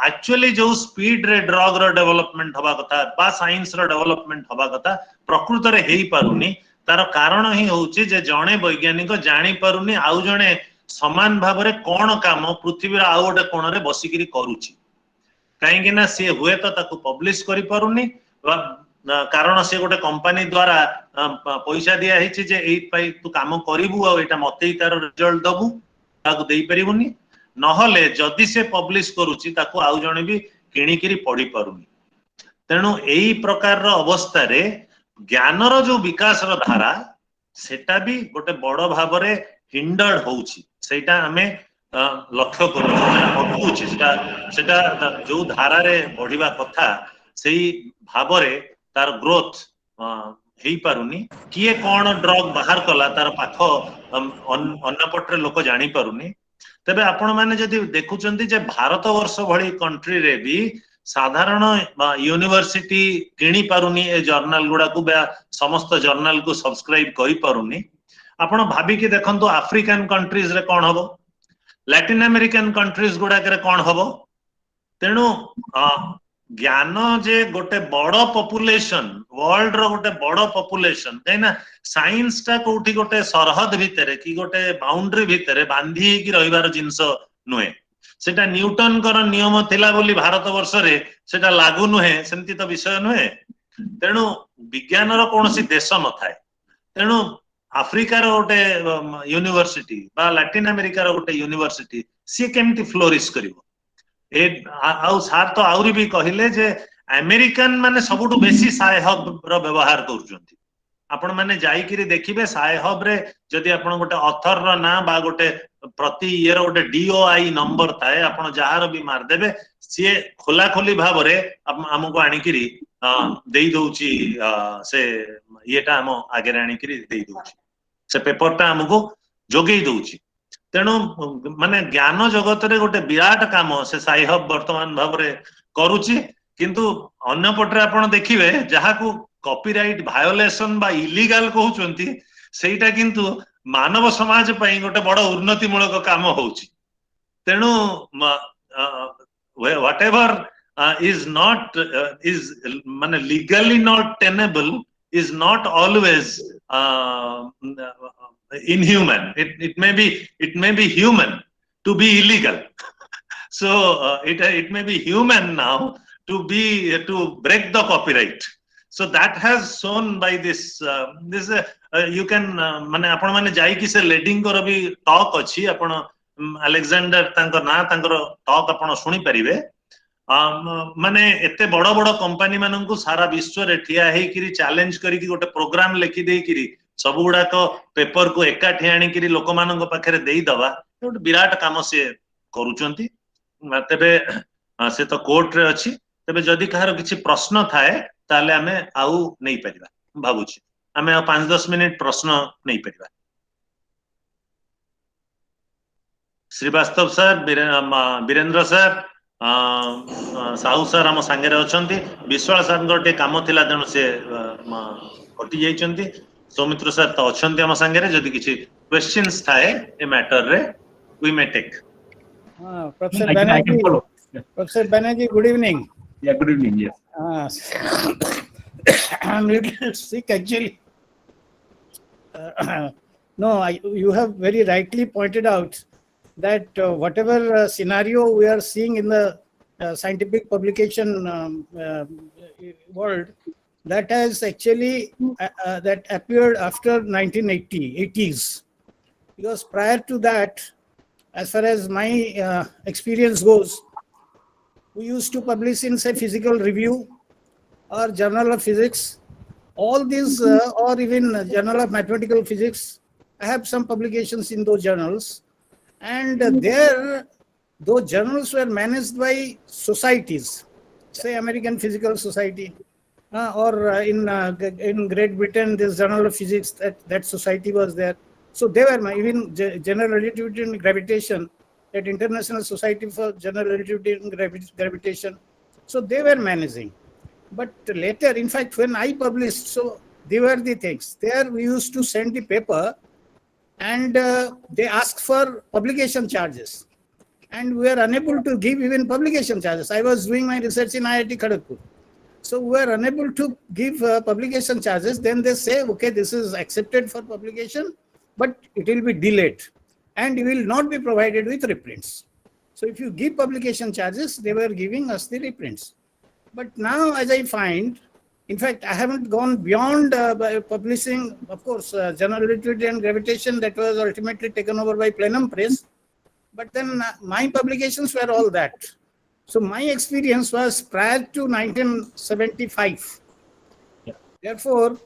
एक्चुअली जो स्पीड रे ड्रग रो डेवलपमेंट हवा कथा बा साइंस रो डेवलपमेंट हवा कथा प्रकृत रे हेई पारुनी तार कारण ही होउची जे जणे वैज्ञानिक जानी पारुनी आउ जणे समान भाव रे कोन काम पृथ्वी आउ गोटे कोण रे बसिकिरी करूची कहीं ना सी हुए तो ताकू पब्लिश करि पारुनी कारण से गोटे कंपनी द्वारा पैसा दिया हिची जे एई पाई तू काम करिवु आ एटा मते तार रिजल्ट दबु ताकू देई परिबुनी नहले जदि से पब्लिश करूची ताकू आउ जणे भी किणिकिरी पढ़ी पारुनी तेणु एई प्रकार रो अवस्था रे ज्ञान रो जो विकास रो धारा सेटा भी गोटे बड़ भाव रे हिंडर्ड होउची सेटा हमें लक्ष्य करू अटकुची सेटा जो धारा रे बढ़िबा कथा सेई भाव रे तार ग्रोथ हेई पारुनी किए कोन ड्रग बाहर कला तार पाख अन्य पटरे लोक जानी पारुनी तेबे आपण माने जदि देखुचंती जे भारत वर्ष भली कंट्री रे भी साधारण यूनिवर्सिटी किणी पारुनी ए जर्नल गुडा को समस्त जर्नल को सब्सक्राइब करि पारुनी आपण भाबी कि देखंतु अफ्रीकन कंट्रीज रे कोन हबो लैटिन अमेरिकन कंट्रीज गुडा करे कोन हबो तेणु ज्ञान जे गोटे बड़ पॉपुलेशन वर्ल्ड रो गोटे बड़ पॉपुलेशन कहिना साइंस टा कोठी गोटे सरहद भितरे कि गोटे बाउंड्री भितरे बांधी कि रहिबार जिंस नुहे सेटा न्यूटन कर नियम थिला बोली भारत वर्ष रे सेटा लागू नुहे सेमति तो विषय नुहे तेणु विज्ञान रो कोनोसी देश न थाए तेणु अफ्रीका रो गोटे यूनिवर्सिटी बा लैटिन अमेरिका रो गोटे यूनिवर्सिटी सी केमति फ्लोरिश करिवो ए आउ सार तो आउरी भी कहिले जे अमेरिकन माने सबुटु बेसी साय हब रो व्यवहार करूचंती आपण माने जाई किरी देखिबे साय हब रे जदि आपण गोटे ऑथर रो ना बा गोटे प्रति ईयर गोटे डीओआई नंबर थाए आपण जहार भी मार देबे सी खोला खोली भाव रे हमको आनी किरी देई दोउची से येटा हम आगे आनी किरी देई दोउची से पेपर टा हमको जोगेई दोउची तेणु माने ज्ञान जगत रे गोटे विराट काम से साइहब वर्तमान भाव रे करूची किंतु अन्य पटरे आपण देखिबे जहा को कॉपीराइट वायोलेशन बा इलीगल कहउचंती सेटा किंतु मानव समाज पई गोटे बड़ उन्नति मूलक काम होउची तेणु व्हाटएवर इज नॉट इज माने legally not tenable is not always inhuman. It may be human to be illegal. So it may be human now to break the copyright. So that has shown by this you can माने आपण माने जाई कि से lending कर भी talk अछि आपण अलेक्जेंडर तांकर ना तांकर टॉक आपण सुनी परिबे माने एते बड़ बड़ कंपनी मानन को सारा विश्व रे ठिया हे किरी चैलेंज करी कि गोटे प्रोग्राम लिखि दे किरी सब गुड़ाक पेपर को एकाठी आनिकी लोक मान पाखे देदबा गोटे विराट काम से करुचंती तेबे से तो कोर्ट रे अच्छी तेबे जदि कहार किछि प्रश्न थाए ताले आमे आउ नहीं परिबा भाबुछि आमे 5-10 मिनिट प्रश्न नहीं परिबा Srivastava sir Virendra sir Sahu sir आम सांगे अछंती विश्वास सर गोटे काम थिला तेणु से कटि जाइछंती सौमित्र सर तो अच्छे आम सांगे जदि किसी क्वेश्चंस थाए ए मैटर रे we may take professor Banerjee good evening good evening yes I am little sick actually no you have very rightly pointed out that whatever scenario we are seeing in the scientific publication world that has actually that appeared after 1980s because prior to that as far as my experience goes we used to publish in say Physical Review or Journal of Physics all these or even Journal of Mathematical Physics. I have some publications in those journals and there those journals were managed by societies say American Physical Society or in Great Britain, this Journal of Physics, that society was there. So they were even General Relativity and Gravitation, that International Society for General Relativity and Gravitation. So they were managing. But later, in fact, when I published, so they were the things. There we used to send the paper and they asked for publication charges. and we are unable to give even publication charges. I was doing my research in IIT Kharagpur. So we are unable to give publication charges. Then they say, okay, this is accepted for publication, but it will be delayed and you will not be provided with reprints. So if you give publication charges, they were giving us the reprints. But now, as I find, in fact, I haven't gone beyond by publishing, of course, General Relativity and Gravitation, that was ultimately taken over by Plenum Press. But then my publications were all that. So my experience was prior to 1975. Yeah. Therefore,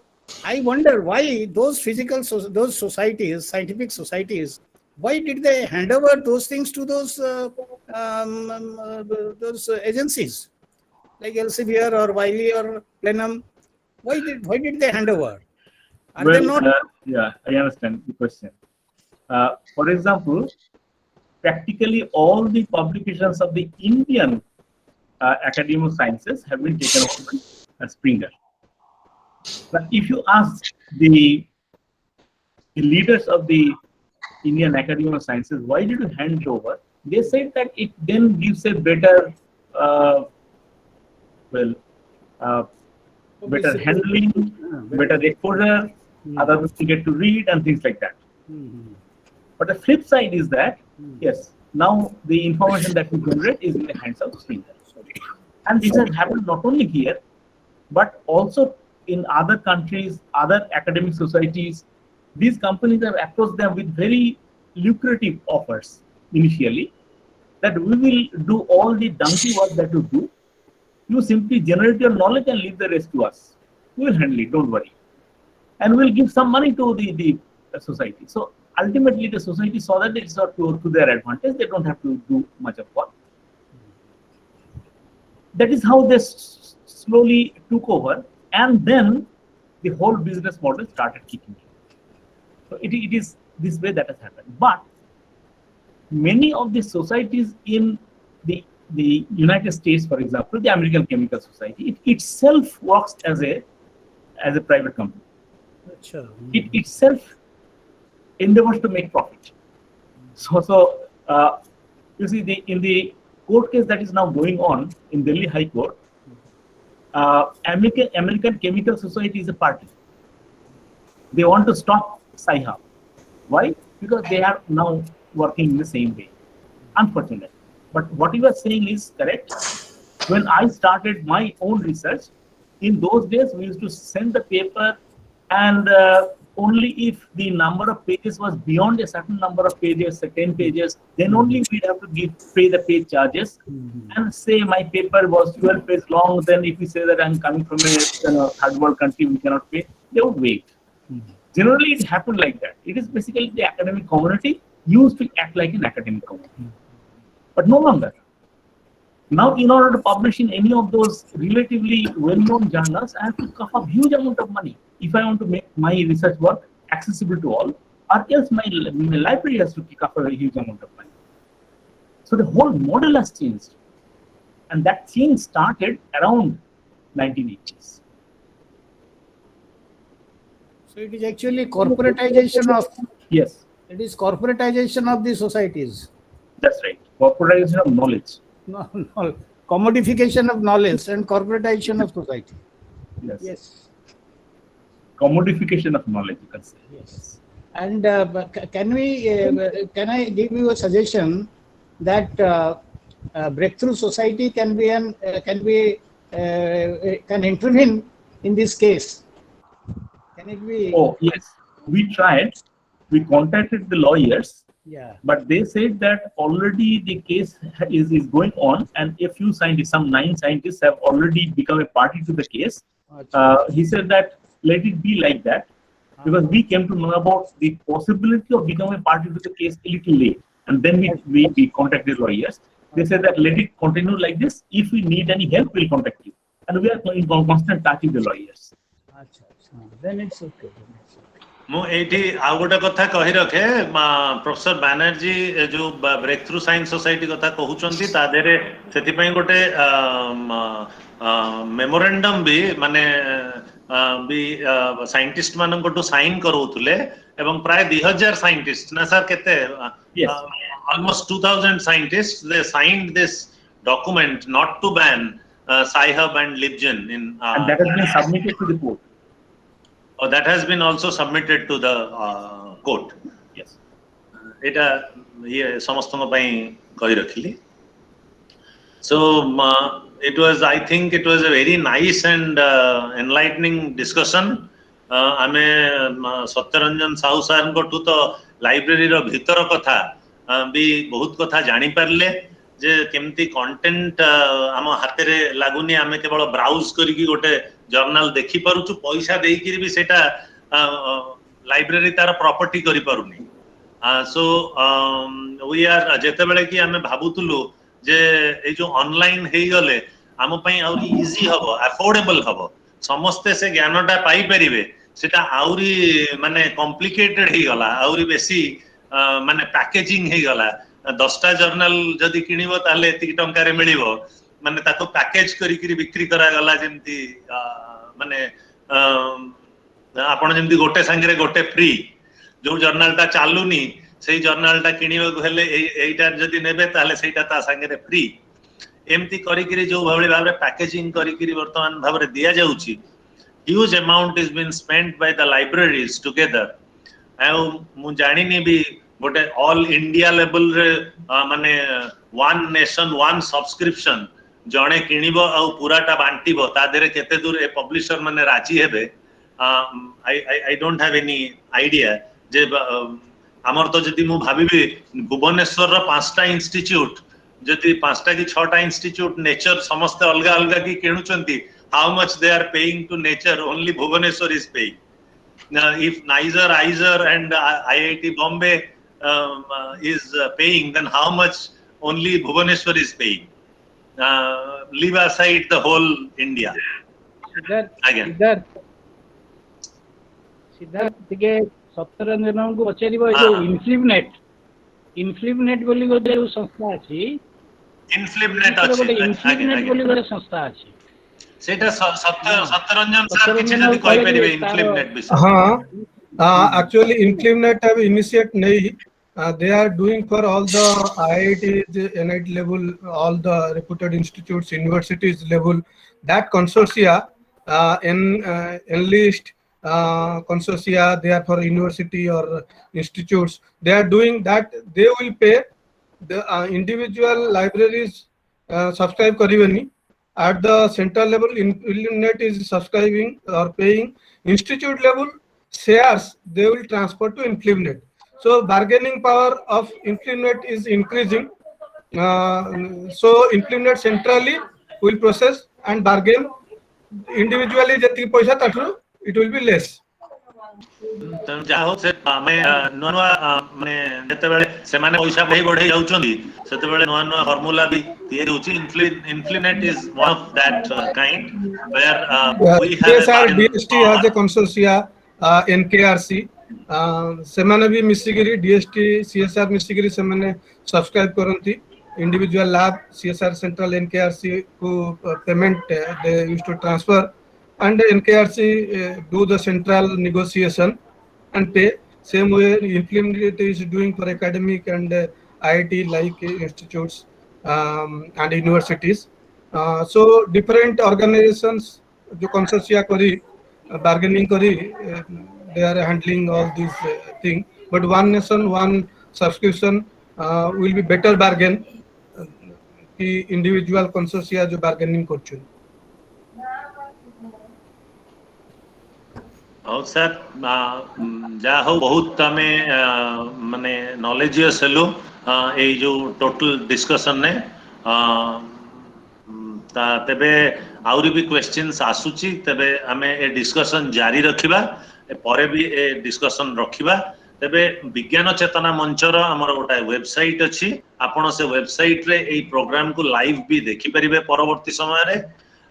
I wonder why those those societies, scientific societies, why did they hand over those things to those agencies like Elsevier or Wiley or Plenum? Why did they hand over? Are they not? Yeah, I understand the question. For example, practically all the publications of the Indian Academy of Sciences have been taken over by Springer. But if you ask the leaders of the Indian Academy of Sciences, why did you hand it over? They said that it then gives a better, better handling, better exposure, other people get to read and things like that. But the flip side is that, yes, now the information that we generate is in the hands of Springer. And this has happened not only here, but also in other countries, other academic societies. These companies have approached them with very lucrative offers initially, that we will do all the donkey work that you do. You simply generate your knowledge and leave the rest to us. We will handle it, don't worry. And we'll give some money to the society. So ultimately, the society saw that it's not to their advantage. They don't have to do much of work. That is how they slowly took over, and then the whole business model started kicking in. So it is this way that has happened. But many of the societies in the United States, for example, the American Chemical Society, it itself works as a private company. It itself endeavors to make profit. So you see, in the court case that is now going on in Delhi High Court, American Chemical Society is a party. They want to stop Sci-Hub. Why? Because they are now working in the same way. Unfortunately. But what you are saying is correct. When I started my own research, in those days we used to send the paper, and only if the number of pages was beyond a certain number of pages, say 10 pages, then only we'd have to pay the page charges. And say my paper was 12 pages long, then if we say that I'm coming from a third world country, we cannot pay, they would wait. Generally, it happened like that. It is basically the academic community used to act like an academic community. But no longer. Now, in order to publish in any of those relatively well-known journals, I have to cough up huge amount of money if I want to make my research work accessible to all, or else my library has to kick up a huge amount of money. So the whole model has changed, and that change started around 1980s. So it is actually corporatization of. Yes. It is corporatization of the societies. That's right. Corporatization of knowledge. No, commodification of knowledge and corporatization of society. Yes. Commodification of knowledge, you can say. Yes. And can I give you a suggestion that Breakthrough Society can intervene in this case? Can it be? Oh yes, we tried. We contacted the lawyers. Yeah. But they said that already the case is going on, and a few scientists, some 9 scientists, have already become a party to the case. He said that let it be like that, because we came to know about the possibility of becoming a party to the case a little late, and then we contacted lawyers. They said that let it continue like this. If we need any help, we'll contact you, and we are in constant touch with the lawyers. Then it's okay. ମୁଁ ଏଇଠି ଆଉ ଗୋଟେ କଥା କହି ରଖେ professor Banerjee ଯୋଉ brake through science society କଥା କହୁଛନ୍ତି ତା ଦେହରେ ସେଥିପାଇଁ ଗୋଟେ ମେମୋରାଣ୍ଡମ ବି ମାନେ ବି ସାଇଣ୍ଟିଷ୍ଟ ମାନଙ୍କଠୁ ସାଇନ୍ କରଉଥିଲେ ଏବଂ ପ୍ରାୟ 2000 ସାଇଣ୍ଟିଷ୍ଟ ନା ସାର୍ କେତେ almost 2000 scientists, they signed this document not to ban Sci-Hub and LibGen in And that has been submitted to the court. that has been also submitted to the court. Yes. এটা ইয়ে সমস্তଙ୍କ ପାଇଁ କହି ରଖିଲି. So it was, I think it was a very nice and enlightening discussion. ଆମେ ସତ୍ୟରଞ୍ଜନ ସାହୁ ସାରଙ୍କଠୁ ତ ଲାଇବ୍ରେରୀର ଭିତର କଥା ବି ବହୁତ କଥା ଜାଣିପାରିଲେ ଯେ କେମିତି କଣ୍ଟେଣ୍ଟ ଆମ ହାତରେ ଲାଗୁନି, ଆମେ କେବଳ ବ୍ରାଉଜ କରିକି ଗୋଟେ ଜର୍ନାଲ ଦେଖିପାରୁଛୁ, ପଇସା ଦେଇକିରି ବି ସେଟା ଲାଇବ୍ରେରୀ ତାର ପ୍ରପର୍ଟି କରିପାରୁନି. So we are ଯେତେବେଳେ କି ଆମେ ଭାବୁଥିଲୁ ଯେ ଏଇ ଯୋଉ ଅନଲାଇନ ହେଇଗଲେ ଆମ ପାଇଁ ଆହୁରି ଇଜି ହବ, ଆଫୋର୍ଡେବଲ ହବ, ସମସ୍ତେ ସେ ଜ୍ଞାନଟା ପାଇପାରିବେ, ସେଟା ଆହୁରି ମାନେ କମ୍ପ୍ଲିକେଟେଡ ହେଇଗଲା, ଆହୁରି ବେଶୀ ମାନେ ପ୍ୟାକେଜିଂ ହେଇଗଲା. 10ଟା ଜର୍ନାଲ ଯଦି କିଣିବ ତାହେଲେ ଏତିକି ଟଙ୍କାରେ ମିଳିବ, ମାନେ ତାକୁ ପ୍ୟାକେଜ କରିକିରି ବିକ୍ରି କରାଗଲା, ଯେମିତି ମାନେ ଆପଣ ଯେମିତି ଗୋଟେ ସାଙ୍ଗରେ ଗୋଟେ ଫ୍ରି, ଯୋଉ ଜର୍ନାଲଟା ଚାଲୁନି ସେଇ ଜର୍ନାଲଟା କିଣିବାକୁ ହେଲେ ଏଇଟା ଯଦି ନେବେ ତାହେଲେ ସେଇଟା ତା ସାଙ୍ଗରେ ଫ୍ରି, ଏମିତି କରିକିରି ଯୋଉ ଭଳି ଭାବରେ ପ୍ୟାକେଜିଂ କରିକିରି ବର୍ତ୍ତମାନ ଭାବରେ ଦିଆଯାଉଛି. Huge amount is been spent by the libraries together. ଆଉ ମୁଁ ଜାଣିନି ବି ଗୋଟେ ଅଲ୍ ଇଣ୍ଡିଆ ଲେଭେଲରେ ମାନେ one nation one subscription ଜଣେ କିଣିବ ଆଉ ପୁରାଟା ବାଣ୍ଟିବ, ତା ଦେହରେ କେତେ ଦୂର ଏ ପବ୍ଲିଶର ମାନେ ରାଜି ହେବେ. I don't have any idea. ଯେ ଆମର ତ ଯଦି ମୁଁ ଭାବିବି ଭୁବନେଶ୍ୱରର 5ଟା ଇନଷ୍ଟିଚ୍ୟୁଟ, ଯଦି 5ଟା କି 6ଟା ଇନଷ୍ଟିଚ୍ୟୁଟ ନେଚର ସମସ୍ତେ ଅଲଗା ଅଲଗା କି କିଣୁଛନ୍ତି, how much they are paying to nature, only Bhubaneswar is paying. If Nizer, IISER and IIT Bombay is paying, then how much only Bhubaneswar is paying? Leave aside the whole India. Siddharth ଟିକେ ସତ୍ୟରଞ୍ଜନଙ୍କୁ ପଚାରିବ, ଏ ଯୋଉ ଇନଫ୍ଲିବନେଟ୍ ବୋଲି ଗୋଟେ ସଂସ୍ଥା ଅଛି, ଇନଫ୍ଲିବନେଟ୍ ଅଛି, ଗୋଟେ ଇନଫ୍ଲିବନେଟ୍ ବୋଲି ଗୋଟେ ସଂସ୍ଥା ଅଛି, ସେଇଟା ସତ୍ୟରଞ୍ଜନ ସାର୍ କିଛି ଯଦି କହିପାରିବେ ଇନଫ୍ଲିବନେଟ୍ ବିଷୟରେ. Actually Inflinet have initiate nahi, they are doing for all the IIT, NIT level, all the reputed institutes, universities level, that consortia enlist consortia, they are for university or institutes, they are doing that. They will pay the individual libraries subscribe karibani. At the central level, Inflinet is subscribing or paying. Institute level shares they will transfer to Inflinet. So bargaining power of Inflinet is increasing. So Inflinet centrally will process and bargain. Individually jeti paisa tatru it will be less. ଯାହା ହଉ, ସେ ଆମେ ନୂଆ ନୂଆ ମାନେ ଯେତେବେଳେ ସେମାନେ ପଇସା ବଢେଇ ଯାଉଛନ୍ତି ସେତେବେଳେ ନୂଆ ନୂଆ ଫର୍ମୁଲା ବି ତିଆରି ହଉଛି. Inflinet is one of that kind where we have CSR DST has a consortia, NKRC, ସେମାନେ ବି ମିଶିକିରି DST CSR ମିଶିକିରି ସେମାନେ ସବସ୍କ୍ରାଇବ କରନ୍ତି. Individual lab CSR central NKRC who payment they used to transfer, and NKRC do the central negotiation and pay. Same way Inflinet is doing for academic and IIT like institutes and universities. So different organizations jo consortia kari bargaining kari they are handling all these things, but one nation one subscription will be better bargain ki individual consortia jo bargaining korchu. ହଉ sir, ଯାହା ହଉ ବହୁତ ଆମେ ମାନେ ନଲେଜିୟସ୍ ହେଲୁ ଏଇ ଯୋଉ total ଡିସ୍କସନରେ. ତେବେ ଆହୁରି ବି କ୍ୱେଶ୍ଚିନ୍ସ ଆସୁଛି, ତେବେ ଆମେ ଏ ଡିସ୍କସନ ଜାରି ରଖିବା, ପରେ ବି ଏ ଡିସ୍କସନ ରଖିବା. ତେବେ ବିଜ୍ଞାନ ଚେତନା ମଞ୍ଚର ଆମର ଗୋଟେ ୱେବସାଇଟ୍ ଅଛି, ଆପଣ ସେ ୱେବସାଇଟ୍ରେ ଏଇ ପ୍ରୋଗ୍ରାମକୁ ଲାଇଭ୍ ବି ଦେଖିପାରିବେ ପରବର୍ତ୍ତୀ ସମୟରେ.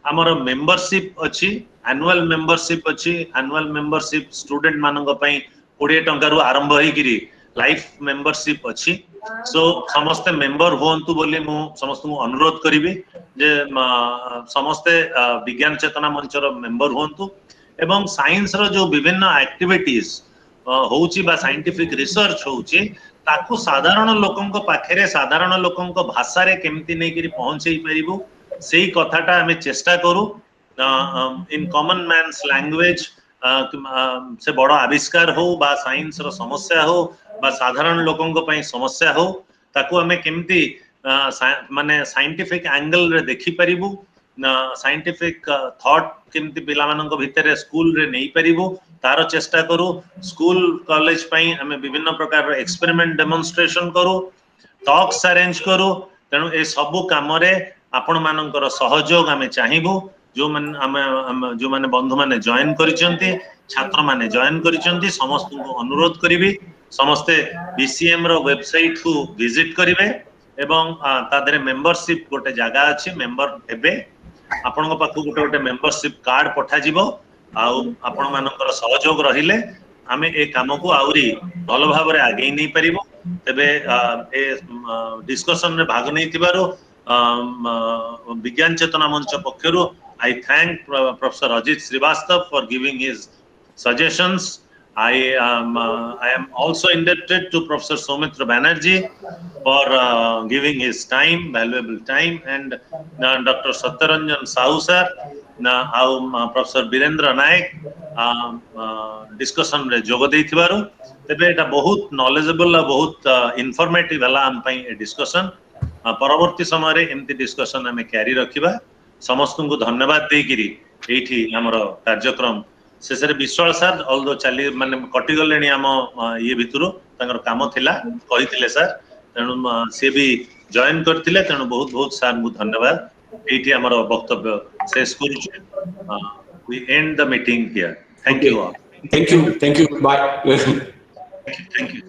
ଆମର ମେମ୍ବରସିପ୍ ଅଛି, ଆନୁଆଲ ମେମ୍ବରସିପ୍ ଅଛି. ଆନୁଆଲ ମେମ୍ବରସିପ୍ ଷ୍ଟୁଡେଣ୍ଟ ମାନଙ୍କ ପାଇଁ 20 ଟଙ୍କାରୁ ଆରମ୍ଭ ହେଇକିରି ଲାଇଫ୍ ମେମ୍ବରସିପ୍ ଅଛି. ସୋ ସମସ୍ତେ ମେମ୍ବର ହୁଅନ୍ତୁ ବୋଲି ମୁଁ ସମସ୍ତଙ୍କୁ ଅନୁରୋଧ କରିବି ଯେ ସମସ୍ତେ ବିଜ୍ଞାନ ଚେତନା ମଞ୍ଚର ମେମ୍ବର ହୁଅନ୍ତୁ ଏବଂ ସାଇନ୍ସର ଯୋଉ ବିଭିନ୍ନ ଆକ୍ଟିଭିଟିଜ ହଉଛି ବା ସାଇଣ୍ଟିଫିକ ରିସର୍ଚ୍ଚ ହଉଛି ताकू साधारण लोकंक पाखरे साधारण लोकंक भाषा रे केमती नै करी पहुंचै परिबु सेही कथाटा हमें चेष्टा करू इन कॉमन मैन्स लैंग्वेज से बड़ आविष्कार हो बा साइंस रो समस्या हो बा साधारण लोकंक पई समस्या हो ताकू हमें केमती माने साइंटिफिक एंगल रे देखि परिबु साइंटिफिक थॉट केमती पिला मानक भितरे स्कूल रे नै परिबु तार चेष्टा करू स्कूल कॉलेज पई हमें विभिन्न प्रकार एक्सपेरिमेंट डेमोन्स्ट्रेशन करू टॉक्स अरेंज करू तेणु ए सबु काम रे आपण मानकर सहयोग हमें चाहिबू जो माने बंधु माने जॉइन करिसेंती छात्र माने जॉइन करिसेंती समस्त को अनुरोध करिवि समस्ते बीसीएम रो वेबसाइट को विजिट करिवे एवं तादरे मेंबरशिप गोटे जगह अछि मेंबर हेबे आपन पाखु गोटे मेंबरशिप कार्ड पठा जिवो आपण मानकर सहयोग रहिले आमे ए काम को आउरी भल भाबरे आगे नै परिबो तबे ए डिस्कशन रे भाग नै थिबारो विज्ञान चेतना मंच पक्षरु I thank Professor Ajit Srivastava for giving his suggestions. I am also indebted to Professor Soumitra Banerjee for giving his time, valuable time, and Dr. Satyaranjan Sahu sir, Professor Birendra Naik discussion re jogo deithibaru tebe eta bahut knowledgeable a bahut informative hela am pai e discussion paravarti samay re emti discussion ame carry rakhiba समस्त को धन्यवाद देकिरी एठी हमर कार्यक्रम शेषरे विश्वास sir although चली माने कटि गलेनी हम ये भितरु तांगर काम थिला कहिथिले सर तेनु से भी जॉइन करथिले तेनु बहुत बहुत सर को धन्यवाद एठी हमर वक्तव्य शेष करू we end the meeting here thank you all thank you bye thank you